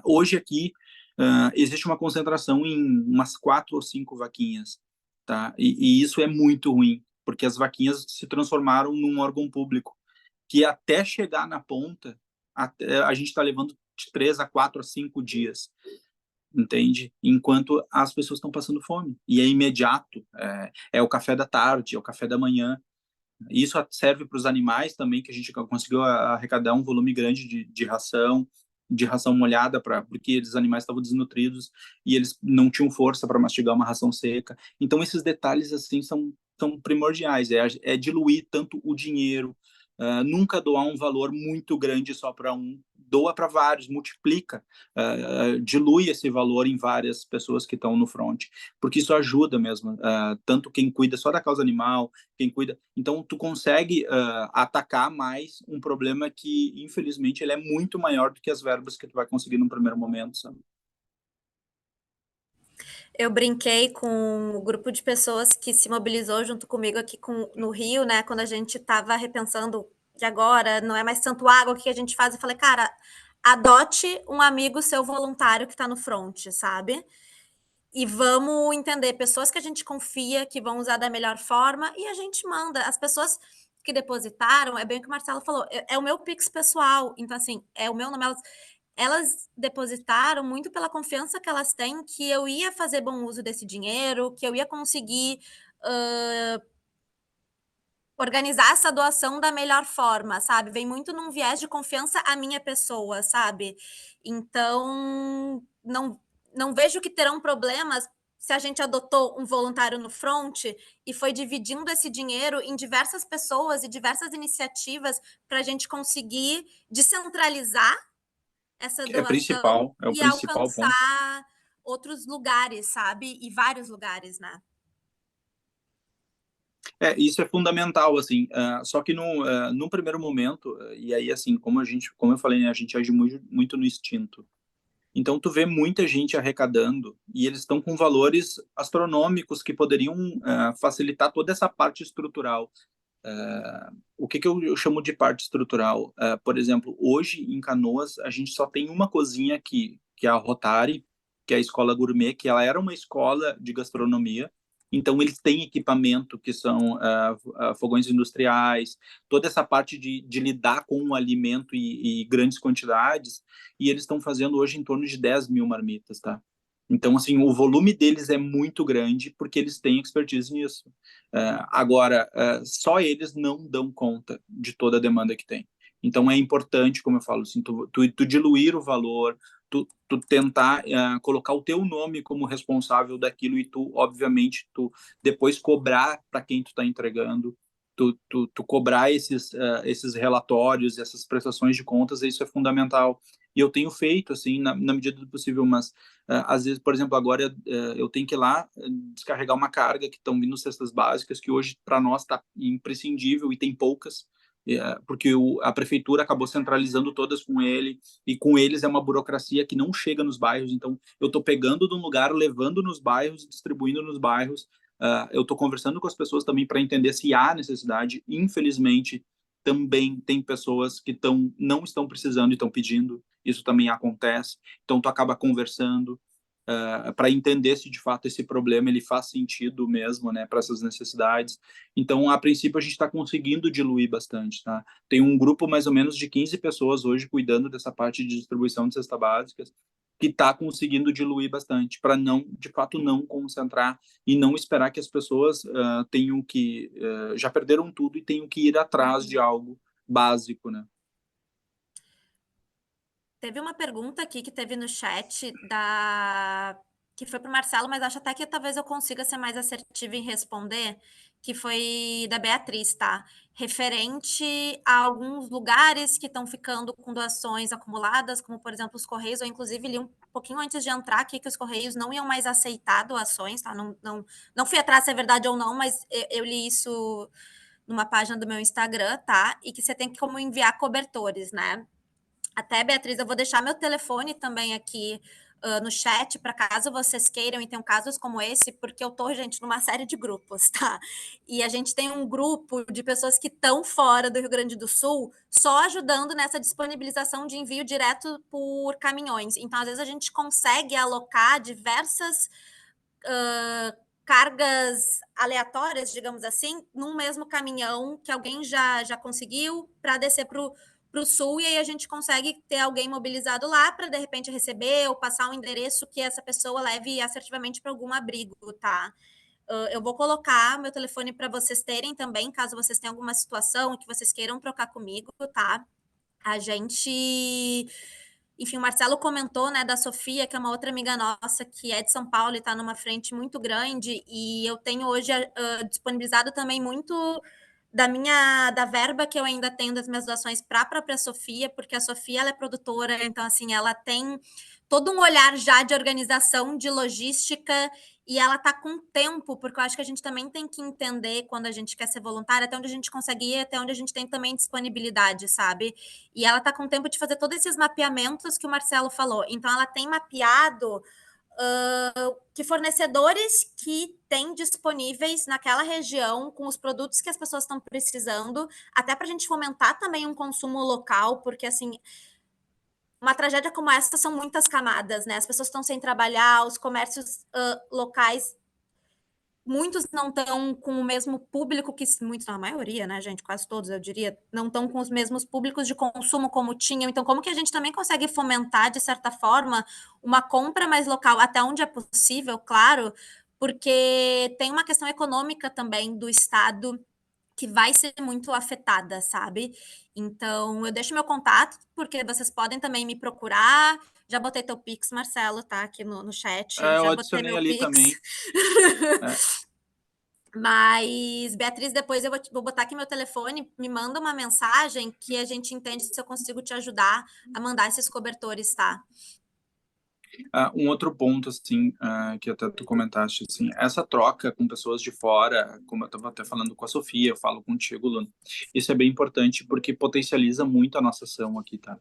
Hoje aqui existe uma concentração em umas 4 ou 5 vaquinhas, tá? E isso é muito ruim, porque as vaquinhas se transformaram num órgão público, que até chegar na ponta, a gente está levando de 3 a 4 a 5 dias, entende? Enquanto as pessoas estão passando fome. E é imediato, é o café da tarde, é o café da manhã. Isso serve para os animais também, que a gente conseguiu arrecadar um volume grande de ração molhada, porque os animais estavam desnutridos e eles não tinham força para mastigar uma ração seca. Então, esses detalhes assim são primordiais, é diluir tanto o dinheiro, nunca doar um valor muito grande só para um, doa para vários, multiplica, dilui esse valor em várias pessoas que estão no front, porque isso ajuda mesmo, tanto quem cuida só da causa animal, quem cuida. Então, tu consegue atacar mais um problema que, infelizmente, ele é muito maior do que as verbas que tu vai conseguir no primeiro momento, sabe? Eu brinquei com o grupo de pessoas que se mobilizou junto comigo aqui no Rio, né? Quando a gente estava repensando que agora não é mais tanto água, o que a gente faz? Eu falei, cara, adote um amigo seu voluntário que está no front, sabe? E vamos entender pessoas que a gente confia, que vão usar da melhor forma, e a gente manda. As pessoas que depositaram, é bem o que o Marcelo falou, é o meu Pix pessoal, então assim, é o meu nome, elas depositaram muito pela confiança que elas têm que eu ia fazer bom uso desse dinheiro, que eu ia conseguir organizar essa doação da melhor forma, sabe? Vem muito num viés de confiança a minha pessoa, sabe? Então, não vejo que terão problemas se a gente adotou um voluntário no front e foi dividindo esse dinheiro em diversas pessoas e diversas iniciativas para a gente conseguir descentralizar essa doação É o e principal ponto. alcançar outros lugares, sabe? E vários lugares, né? Isso é fundamental, assim, só que no primeiro momento, e aí, assim, como eu falei, né, a gente age muito, muito no instinto. Então, tu vê muita gente arrecadando e eles estão com valores astronômicos que poderiam facilitar toda essa parte estrutural. O que eu chamo de parte estrutural? Por exemplo, hoje em Canoas, a gente só tem uma cozinha aqui, que é a Rotary, que é a escola gourmet, que ela era uma escola de gastronomia. Então, eles têm equipamento que são fogões industriais, toda essa parte de lidar com o alimento e grandes quantidades, e eles estão fazendo hoje em torno de 10 mil marmitas, tá? Então, assim, o volume deles é muito grande porque eles têm expertise nisso. Agora, só eles não dão conta de toda a demanda que tem. Então, é importante, como eu falo, assim, tu diluir o valor, tu tentar colocar o teu nome como responsável daquilo e tu, obviamente, tu depois cobrar para quem tu está entregando, tu cobrar esses relatórios, essas prestações de contas, isso é fundamental. E eu tenho feito, assim, na medida do possível, mas às vezes, por exemplo, agora eu tenho que ir lá descarregar uma carga que estão vindo cestas básicas, que hoje para nós está imprescindível e tem poucas, porque a prefeitura acabou centralizando todas com ele, e com eles é uma burocracia que não chega nos bairros, então eu estou pegando de um lugar, levando nos bairros, distribuindo nos bairros, eu estou conversando com as pessoas também para entender se há necessidade. Infelizmente, também tem pessoas que não estão precisando e estão pedindo, isso também acontece, então tu acaba conversando para entender se de fato esse problema ele faz sentido mesmo, né, para essas necessidades. Então, a princípio, a gente está conseguindo diluir bastante, tá? Tem um grupo mais ou menos de 15 pessoas hoje cuidando dessa parte de distribuição de cestas básicas, que está conseguindo diluir bastante, para não, de fato, não concentrar e não esperar que as pessoas tenham que já perderam tudo e tenham que ir atrás de algo básico, né? Teve uma pergunta aqui que teve no chat que foi para o Marcelo, mas acho até que talvez eu consiga ser mais assertiva em responder, que foi da Beatriz, tá? Referente a alguns lugares que estão ficando com doações acumuladas, como por exemplo os Correios. Eu inclusive li um pouquinho antes de entrar aqui que os Correios não iam mais aceitar doações, tá? Não fui atrás se é verdade ou não, mas eu li isso numa página do meu Instagram, tá? E que você tem como enviar cobertores, né? Até, Beatriz, eu vou deixar meu telefone também aqui no chat, para caso vocês queiram e tenham casos como esse, porque eu tô, gente, numa série de grupos, tá? E a gente tem um grupo de pessoas que estão fora do Rio Grande do Sul, só ajudando nessa disponibilização de envio direto por caminhões. Então, às vezes, a gente consegue alocar diversas cargas aleatórias, digamos assim, num mesmo caminhão que alguém já conseguiu para descer para o sul, e aí a gente consegue ter alguém mobilizado lá para, de repente, receber ou passar um endereço que essa pessoa leve assertivamente para algum abrigo, tá? Eu vou colocar meu telefone para vocês terem também, caso vocês tenham alguma situação que vocês queiram trocar comigo, tá? A gente... Enfim, o Marcelo comentou, né, da Sofia, que é uma outra amiga nossa, que é de São Paulo e está numa frente muito grande, e eu tenho hoje disponibilizado também muito da verba que eu ainda tenho das minhas doações para a própria Sofia, porque a Sofia, ela é produtora, então, assim, ela tem todo um olhar já de organização, de logística, e ela está com tempo, porque eu acho que a gente também tem que entender, quando a gente quer ser voluntária, até onde a gente consegue ir, até onde a gente tem também disponibilidade, sabe? E ela está com tempo de fazer todos esses mapeamentos que o Marcelo falou. Então, ela tem mapeado que fornecedores que tem disponíveis naquela região com os produtos que as pessoas estão precisando, até para a gente fomentar também um consumo local, porque, assim, uma tragédia como essa são muitas camadas, né? As pessoas estão sem trabalhar, os comércios locais, muitos não estão com o mesmo público que... Muitos, não, a maioria, né, gente? Quase todos, eu diria, não estão com os mesmos públicos de consumo como tinham. Então, como que a gente também consegue fomentar, de certa forma, uma compra mais local, até onde é possível, claro, porque tem uma questão econômica também do Estado que vai ser muito afetada, sabe? Então, eu deixo meu contato, porque vocês podem também me procurar. Já botei teu Pix, Marcelo, tá? Aqui no chat. Eu Já botei adicionei meu ali Pix. também. Mas, Beatriz, depois eu vou botar aqui meu telefone, me manda uma mensagem que a gente entende se eu consigo te ajudar a mandar esses cobertores, tá? Um outro ponto, assim, que até tu comentaste, assim, essa troca com pessoas de fora, como eu estava até falando com a Sofia, eu falo contigo, Luna, isso é bem importante porque potencializa muito a nossa ação aqui, tá?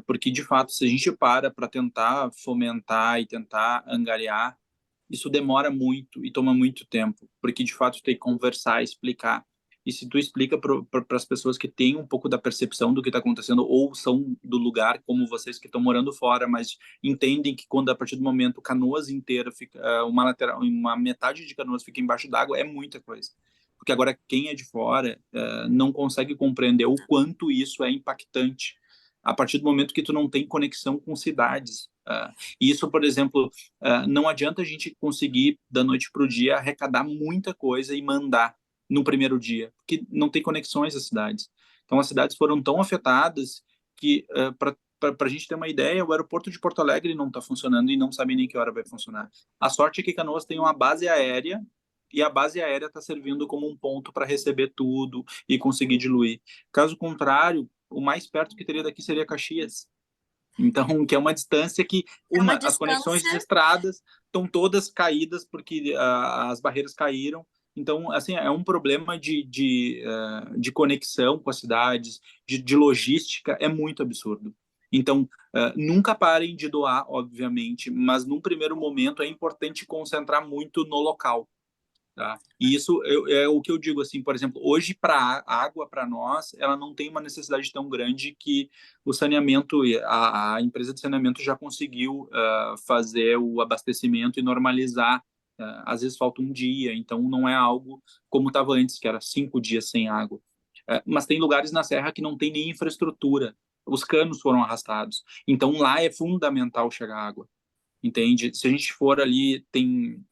Porque, de fato, se a gente para tentar fomentar e tentar angariar, isso demora muito e toma muito tempo, porque, de fato, tem que conversar, explicar. E se tu explica para as pessoas que têm um pouco da percepção do que está acontecendo ou são do lugar, como vocês que estão morando fora, mas entendem que quando a partir do momento Canoas inteira fica uma metade de Canoas fica embaixo d'água, é muita coisa. Porque agora quem é de fora não consegue compreender o quanto isso é impactante a partir do momento que tu não tem conexão com cidades. Isso, por exemplo, não adianta a gente conseguir da noite para o dia arrecadar muita coisa e mandar no primeiro dia, porque não tem conexões às cidades. Então, as cidades foram tão afetadas que, para a gente ter uma ideia, o aeroporto de Porto Alegre não está funcionando e não sabe nem que hora vai funcionar. A sorte é que Canoas tem uma base aérea e a base aérea está servindo como um ponto para receber tudo e conseguir diluir. Caso contrário, o mais perto que teria daqui seria Caxias. Então, que é uma distância que as conexões de estradas estão todas caídas porque as barreiras caíram. Então, assim, é um problema de conexão com as cidades, de logística, é muito absurdo. Então, nunca parem de doar, obviamente, mas num primeiro momento é importante concentrar muito no local. Tá? E isso é o que eu digo, assim, por exemplo, hoje para a água, para nós, ela não tem uma necessidade tão grande que o saneamento, a empresa de saneamento já conseguiu fazer o abastecimento e normalizar. Às vezes falta um dia, então não é algo como estava antes, que era 5 dias sem água. Mas tem lugares na Serra que não tem nem infraestrutura, os canos foram arrastados. Então lá é fundamental chegar água, entende? Se a gente for ali, tem...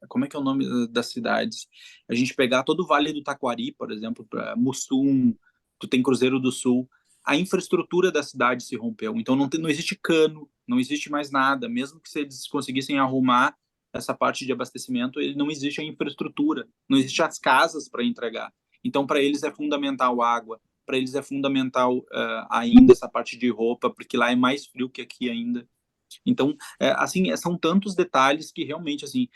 como é que é o nome das cidades? A gente pegar todo o Vale do Taquari, por exemplo, Mussum, tu tem Cruzeiro do Sul, a infraestrutura da cidade se rompeu, então não existe cano, não existe mais nada, mesmo que eles conseguissem arrumar essa parte de abastecimento, não existe a infraestrutura, não existe as casas para entregar. Então, para eles é fundamental água, para eles é fundamental ainda essa parte de roupa, porque lá é mais frio que aqui ainda. Então, assim, são tantos detalhes que realmente, assim,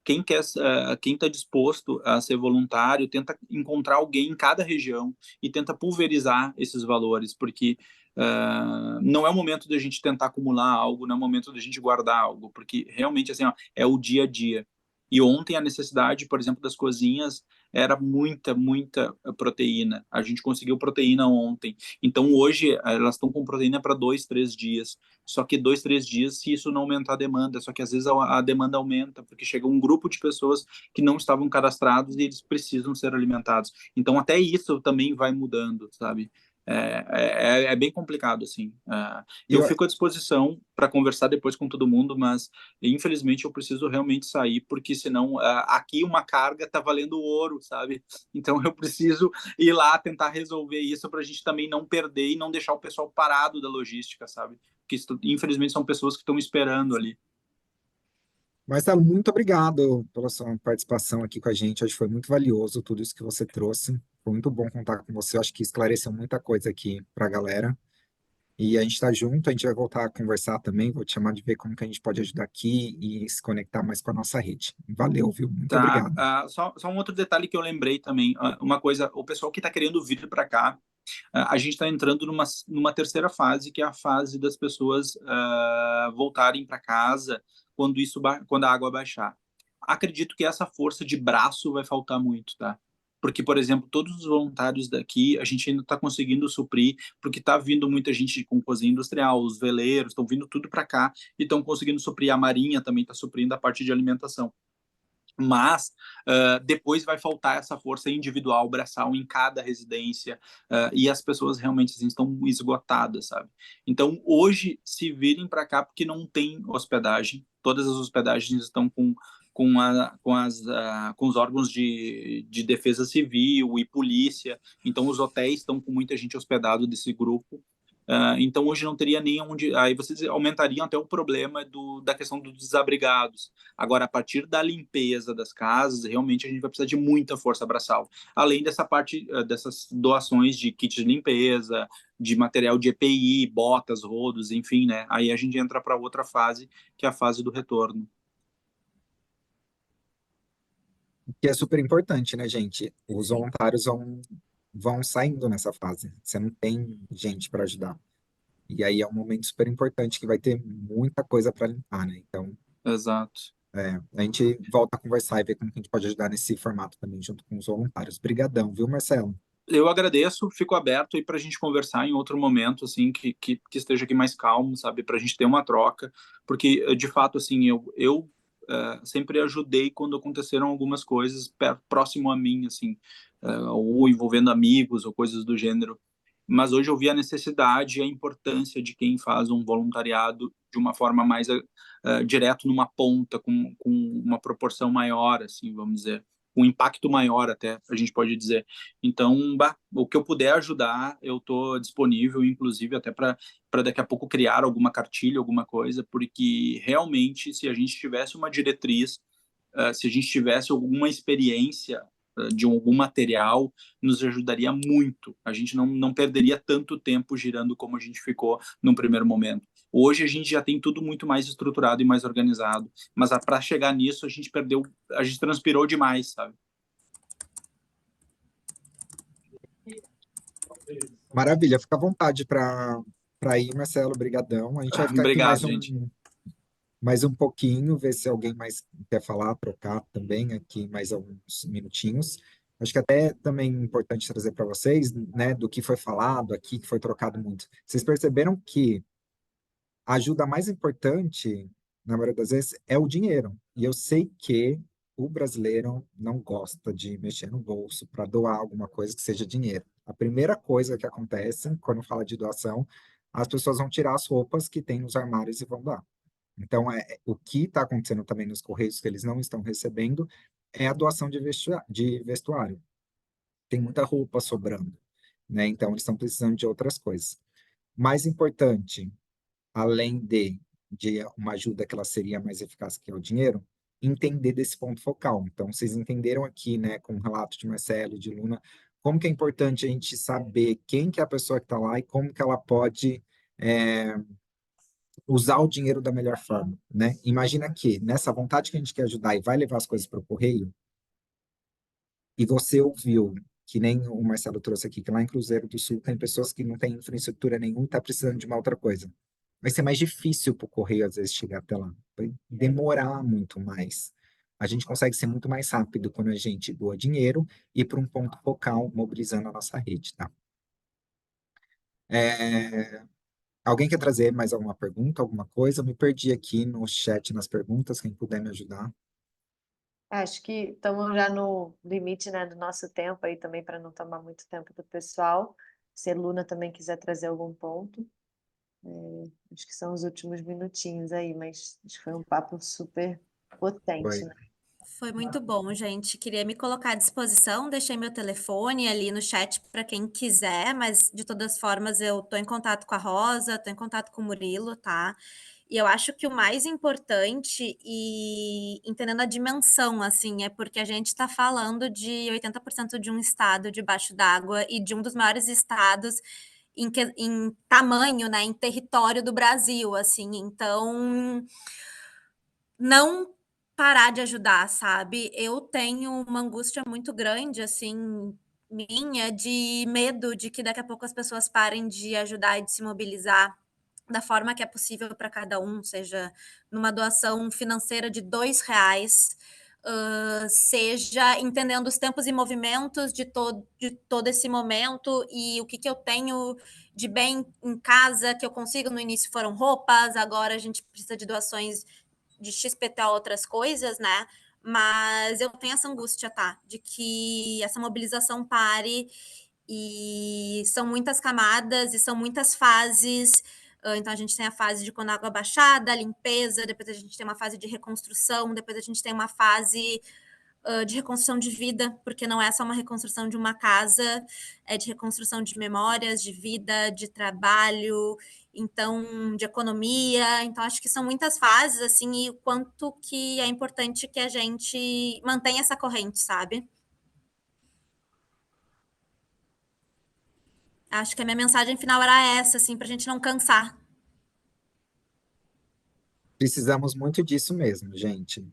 quem está disposto a ser voluntário tenta encontrar alguém em cada região e tenta pulverizar esses valores, porque não é o momento da gente tentar acumular algo, não é o momento da gente guardar algo, porque realmente assim, ó, é o dia a dia. E ontem a necessidade, por exemplo, das cozinhas era muita proteína. A gente conseguiu proteína ontem. Então hoje elas estão com proteína para 2, 3 dias. Só que 2, 3 dias, se isso não aumentar a demanda, só que às vezes a demanda aumenta, porque chega um grupo de pessoas que não estavam cadastrados e eles precisam ser alimentados. Então até isso também vai mudando, sabe? É bem complicado, assim. E Eu eu, fico à disposição para conversar depois com todo mundo, mas infelizmente eu preciso realmente sair, porque senão aqui uma carga está valendo ouro, sabe? Então eu preciso ir lá tentar resolver isso para a gente também não perder e não deixar o pessoal parado da logística, sabe? Porque infelizmente são pessoas que estão esperando ali. Marcelo, muito obrigado pela sua participação aqui com a gente. Acho que foi muito valioso tudo isso que você trouxe. Foi muito bom contar com você. Eu acho que esclareceu muita coisa aqui para a galera. E a gente está junto, a gente vai voltar a conversar também. Vou te chamar de ver como que a gente pode ajudar aqui e se conectar mais com a nossa rede. Valeu, viu? Muito Tá? obrigado. Só um outro detalhe que eu lembrei também. Uma coisa, o pessoal que está querendo vir para cá, a gente está entrando numa terceira fase, que é a fase das pessoas voltarem para casa quando a água baixar. Acredito que essa força de braço vai faltar muito, tá? Porque, por exemplo, todos os voluntários daqui, a gente ainda está conseguindo suprir, porque está vindo muita gente com cozinha industrial, os veleiros, estão vindo tudo para cá e estão conseguindo suprir. A Marinha também está suprindo a parte de alimentação. Mas depois vai faltar essa força individual, braçal em cada residência, e as pessoas realmente assim, estão esgotadas, sabe? Então, hoje, se virem para cá, porque não tem hospedagem, todas as hospedagens estão com os órgãos de defesa civil e polícia, então os hotéis estão com muita gente hospedado desse grupo. Então hoje não teria nem onde. Aí vocês aumentariam até o problema da questão dos desabrigados. Agora, a partir da limpeza das casas, realmente a gente vai precisar de muita força braçal. Além dessa parte, dessas doações de kits de limpeza, de material de EPI, botas, rodos, enfim, né? Aí a gente entra para outra fase, que é a fase do retorno. Que é super importante, né, gente? Os voluntários vão saindo nessa fase. Você não tem gente para ajudar. E aí é um momento super importante que vai ter muita coisa para limpar, né? Então, Exato. a gente volta a conversar e ver como que a gente pode ajudar nesse formato também, junto com os voluntários. Brigadão, viu, Marcelo? Eu agradeço, fico aberto aí para a gente conversar em outro momento, assim, que esteja aqui mais calmo, sabe, para a gente ter uma troca, porque de fato, assim, eu sempre ajudei quando aconteceram algumas coisas próximo a mim, assim, ou envolvendo amigos ou coisas do gênero. Mas hoje eu vi a necessidade e a importância de quem faz um voluntariado de uma forma mais direto numa ponta, com uma proporção maior, assim, vamos dizer, um impacto maior até, a gente pode dizer. Então, o que eu puder ajudar, eu estou disponível, inclusive até para daqui a pouco criar alguma cartilha, alguma coisa, porque realmente, se a gente tivesse uma diretriz, se a gente tivesse alguma experiência de algum material, nos ajudaria muito. A gente não perderia tanto tempo girando como a gente ficou num primeiro momento. Hoje a gente já tem tudo muito mais estruturado e mais organizado, mas para chegar nisso a gente transpirou demais, sabe? Maravilha, fica à vontade para ir, Marcelo, brigadão. A gente vai ficar aqui Obrigado, gente. mais um pouquinho, ver se alguém mais quer falar, trocar também aqui mais alguns minutinhos. Acho que até também é importante trazer para vocês, né, do que foi falado aqui, que foi trocado muito. Vocês perceberam que a ajuda mais importante, na maioria das vezes, é o dinheiro. E eu sei que o brasileiro não gosta de mexer no bolso para doar alguma coisa que seja dinheiro. A primeira coisa que acontece quando fala de doação, as pessoas vão tirar as roupas que tem nos armários e vão dar. Então, o que está acontecendo também nos Correios, que eles não estão recebendo, é a doação de vestuário. Tem muita roupa sobrando, né? Então, eles estão precisando de outras coisas. Mais importante, além de uma ajuda que ela seria mais eficaz que é o dinheiro, entender desse ponto focal. Então, vocês entenderam aqui, né, com o relato de Marcelo e de Luna, como que é importante a gente saber quem que é a pessoa que está lá e como que ela pode usar o dinheiro da melhor forma, né? Imagina que nessa vontade que a gente quer ajudar e vai levar as coisas para o correio, e você ouviu que nem o Marcelo trouxe aqui, que lá em Cruzeiro do Sul tem pessoas que não têm infraestrutura nenhuma e está precisando de uma outra coisa. Vai ser mais difícil para o correio, às vezes, chegar até lá. Vai demorar muito mais. A gente consegue ser muito mais rápido quando a gente doa dinheiro e para um ponto focal, mobilizando a nossa rede, tá? É, alguém quer trazer mais alguma pergunta, alguma coisa? Eu me perdi aqui no chat, nas perguntas, quem puder me ajudar. Acho que estamos já no limite, né, do nosso tempo aí também, para não tomar muito tempo do pessoal. Se a Luna também quiser trazer algum ponto, acho que são os últimos minutinhos aí, mas acho que foi um papo super potente, Foi. né? Foi muito bom, gente. Queria me colocar à disposição, deixei meu telefone ali no chat para quem quiser, mas de todas formas eu tô em contato com a Rosa, tô em contato com o Murilo, tá? E eu acho que o mais importante e entendendo a dimensão, assim, é porque a gente está falando de 80% de um estado debaixo d'água e de um dos maiores estados em tamanho, né, em território do Brasil, assim. Então, não parar de ajudar, sabe? Eu tenho uma angústia muito grande, assim, minha, de medo de que daqui a pouco as pessoas parem de ajudar e de se mobilizar da forma que é possível para cada um, seja numa doação financeira de R$ 2, seja entendendo os tempos e movimentos de todo esse momento e o que eu tenho de bem em casa que eu consigo. No início foram roupas, agora a gente precisa de doações de XPTO, outras coisas, né? Mas eu tenho essa angústia, tá? De que essa mobilização pare e são muitas camadas e são muitas fases. Então, a gente tem a fase de quando a água baixada, a limpeza, depois a gente tem uma fase de reconstrução, depois a gente tem uma fase de reconstrução de vida, porque não é só uma reconstrução de uma casa, é de reconstrução de memórias, de vida, de trabalho, então, de economia. Então, acho que são muitas fases, assim, e o quanto que é importante que a gente mantenha essa corrente, sabe? Acho que a minha mensagem final era essa, assim, para a gente não cansar. Precisamos muito disso mesmo, gente.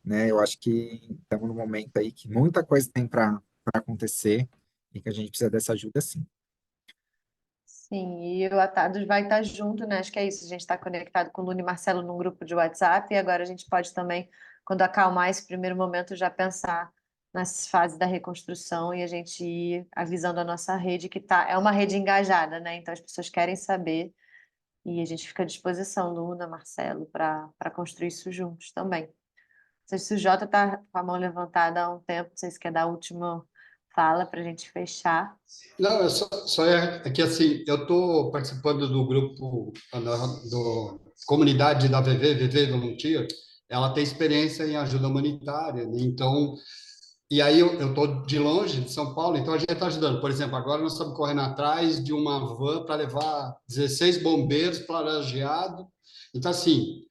Né? Eu acho que estamos num momento aí que muita coisa tem para acontecer e que a gente precisa dessa ajuda, sim. Sim, e o Atados vai estar junto, né? Acho que é isso. A gente está conectado com o Luna e Marcelo num grupo de WhatsApp, e agora a gente pode também, quando acalmar esse primeiro momento, já pensar nas fases da reconstrução e a gente ir avisando a nossa rede que tá, é uma rede engajada, né? Então as pessoas querem saber e a gente fica à disposição, Luna, Marcelo, para construir isso juntos também. Não sei se o Jota está com a mão levantada há um tempo, não sei se quer dar a última fala para a gente fechar. Não, é que assim, eu estou participando do grupo do comunidade da VV Volunteer. Ela tem experiência em ajuda humanitária, né? Então, e aí eu estou de longe de São Paulo, então a gente está ajudando. Por exemplo, agora nós estamos correndo atrás de uma van para levar 16 bombeiros para Lajeado. Então, assim,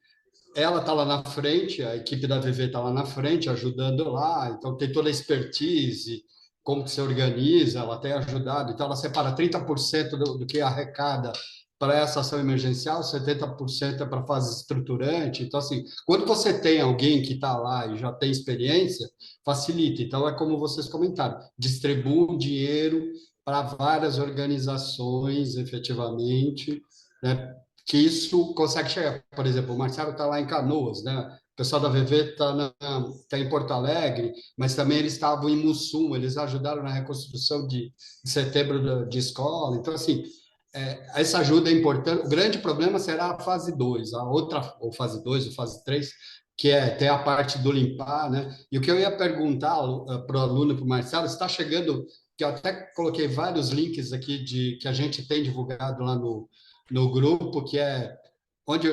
ela está lá na frente, a equipe da VV está lá na frente, ajudando lá, então tem toda a expertise, como que se organiza, ela tem ajudado, então ela separa 30% do que arrecada para essa ação emergencial, 70% é para fase estruturante. Então, assim, quando você tem alguém que está lá e já tem experiência, facilita. Então, é como vocês comentaram, distribui dinheiro para várias organizações, efetivamente, né? Que isso consegue chegar. Por exemplo, o Marcelo está lá em Canoas, né? O pessoal da VV tá em Porto Alegre, mas também eles estavam em Mussum, eles ajudaram na reconstrução de setembro de escola. Então, assim, essa ajuda é importante. O grande problema será a fase 2, a outra, ou fase 2, ou fase 3, que é ter a parte do limpar, né? E o que eu ia perguntar para o aluno, para o Marcelo, está chegando, que eu até coloquei vários links aqui que a gente tem divulgado lá no grupo, que é onde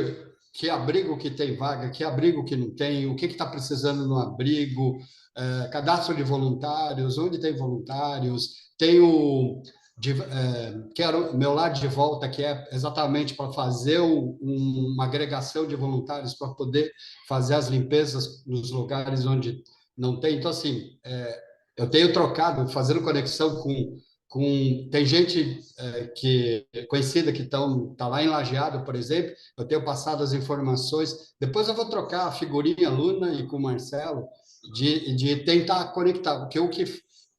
que abrigo que tem vaga, que abrigo que não tem, o que está precisando no abrigo, cadastro de voluntários, onde tem voluntários, tem que era o meu lado de volta, que é exatamente para fazer uma agregação de voluntários para poder fazer as limpezas nos lugares onde não tem. Então, assim, eu tenho trocado, fazendo conexão tem gente que conhecida que tá lá em Lajeado, por exemplo. Eu tenho passado as informações. Depois eu vou trocar a figurinha Luna e com o Marcelo de tentar conectar, porque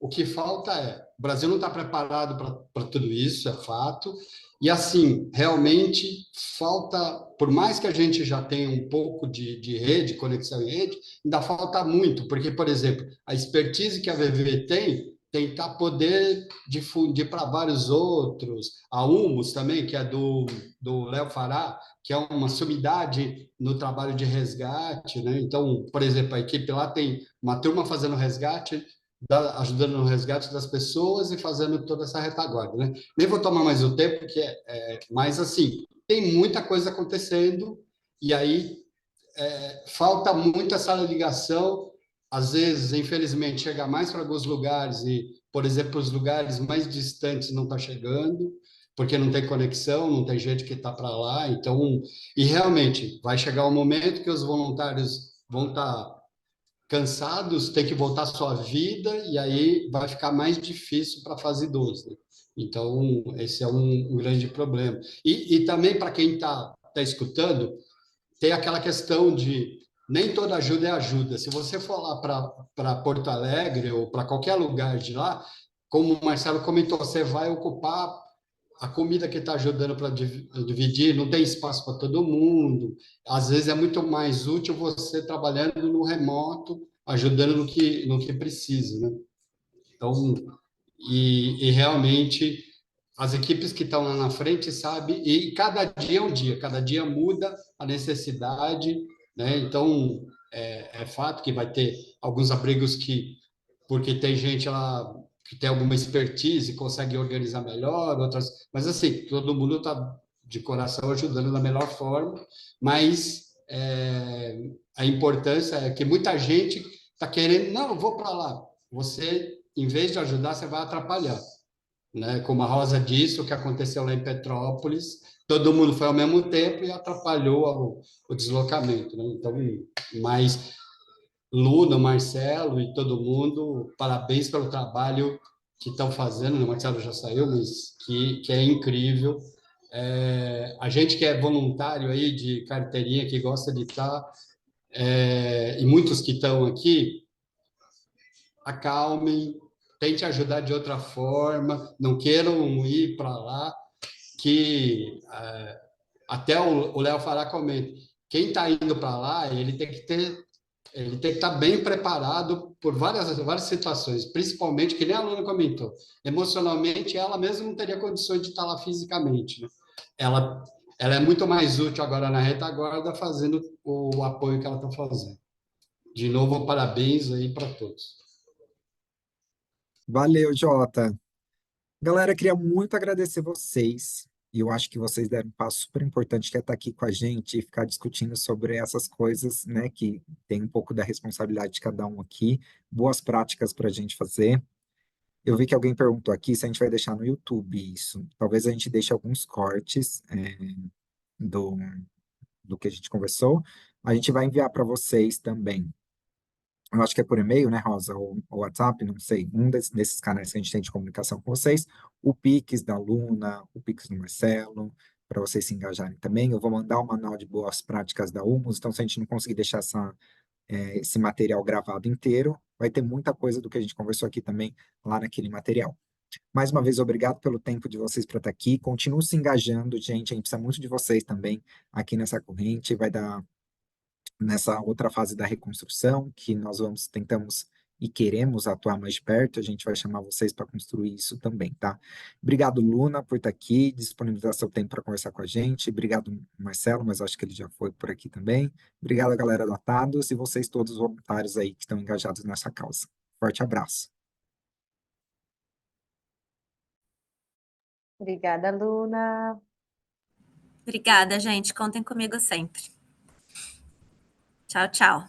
O que falta o Brasil não está preparado para tudo isso, é fato. E, assim, realmente falta, por mais que a gente já tenha um pouco de rede, conexão em rede, ainda falta muito, porque, por exemplo, a expertise que a VV tem, tentar poder difundir para vários outros. A Humus também, que é do Léo Fará, que é uma sumidade no trabalho de resgate, né? Então, por exemplo, a equipe lá tem uma turma fazendo resgate, ajudando no resgate das pessoas e fazendo toda essa retaguarda, né? Nem vou tomar mais o tempo, mas assim, tem muita coisa acontecendo e aí falta muito essa ligação. Às vezes, infelizmente, chega mais para alguns lugares e, por exemplo, os lugares mais distantes não está chegando, porque não tem conexão, não tem gente que está para lá. Então, e realmente vai chegar um momento que os voluntários vão estar cansados, tem que voltar à sua vida, e aí vai ficar mais difícil para a fase 2, né? Então, esse é um grande problema. E também, para quem tá escutando, tem aquela questão de nem toda ajuda é ajuda. Se você for lá para Porto Alegre ou para qualquer lugar de lá, como o Marcelo comentou, você vai ocupar a comida que está ajudando para dividir, não tem espaço para todo mundo. Às vezes é muito mais útil você trabalhando no remoto, ajudando no que precisa, né? Então, e realmente as equipes que estão lá na frente sabem, e cada dia é um dia, cada dia muda a necessidade, né? Então, é fato que vai ter alguns abrigos porque tem gente lá que tem alguma expertise e consegue organizar melhor, outras, mas assim, todo mundo está de coração ajudando da melhor forma, mas a importância é que muita gente está querendo, não, eu vou para lá. Você, em vez de ajudar, você vai atrapalhar, né? Como a Rosa disse, o que aconteceu lá em Petrópolis, todo mundo foi ao mesmo tempo e atrapalhou o deslocamento, né? Então, mas Luna, Marcelo e todo mundo, parabéns pelo trabalho que estão fazendo, né? O Marcelo já saiu, mas que é incrível. A gente que é voluntário aí de carteirinha, que gosta de estar, e muitos que estão aqui, acalmem, tente ajudar de outra forma, não queiram ir para lá, que até o Léo Fará comenta, quem está indo para lá, ele tem que estar bem preparado por várias situações, principalmente, que nem a aluna comentou, emocionalmente, ela mesma não teria condições de estar lá fisicamente, né? Ela, ela é muito mais útil agora na retaguarda, fazendo o apoio que ela está fazendo. De novo, parabéns aí para todos. Valeu, Jota. Galera, queria muito agradecer vocês. E eu acho que vocês deram um passo super importante, que é estar aqui com a gente e ficar discutindo sobre essas coisas, né? Que tem um pouco da responsabilidade de cada um aqui. Boas práticas para a gente fazer. Eu vi que alguém perguntou aqui se a gente vai deixar no YouTube isso. Talvez a gente deixe alguns cortes do, do que a gente conversou. A gente vai enviar para vocês também. Eu acho que é por e-mail, né, Rosa, ou WhatsApp, não sei, desses canais que a gente tem de comunicação com vocês, o Pix da Luna, o Pix do Marcelo, para vocês se engajarem também. Eu vou mandar o manual de boas práticas da Humus, então se a gente não conseguir deixar esse material gravado inteiro, vai ter muita coisa do que a gente conversou aqui também lá naquele material. Mais uma vez, obrigado pelo tempo de vocês para estar aqui. Continuem se engajando, gente. A gente precisa muito de vocês também aqui nessa corrente. Vai dar nessa outra fase da reconstrução, que nós tentamos e queremos atuar mais de perto, a gente vai chamar vocês para construir isso também, tá? Obrigado, Luna, por estar aqui, disponibilizar seu tempo para conversar com a gente. Obrigado, Marcelo, mas acho que ele já foi por aqui também. Obrigado, galera da Tados e vocês todos voluntários aí que estão engajados nessa causa. Forte abraço. Obrigada, Luna. Obrigada, gente. Contem comigo sempre. Tchau, tchau.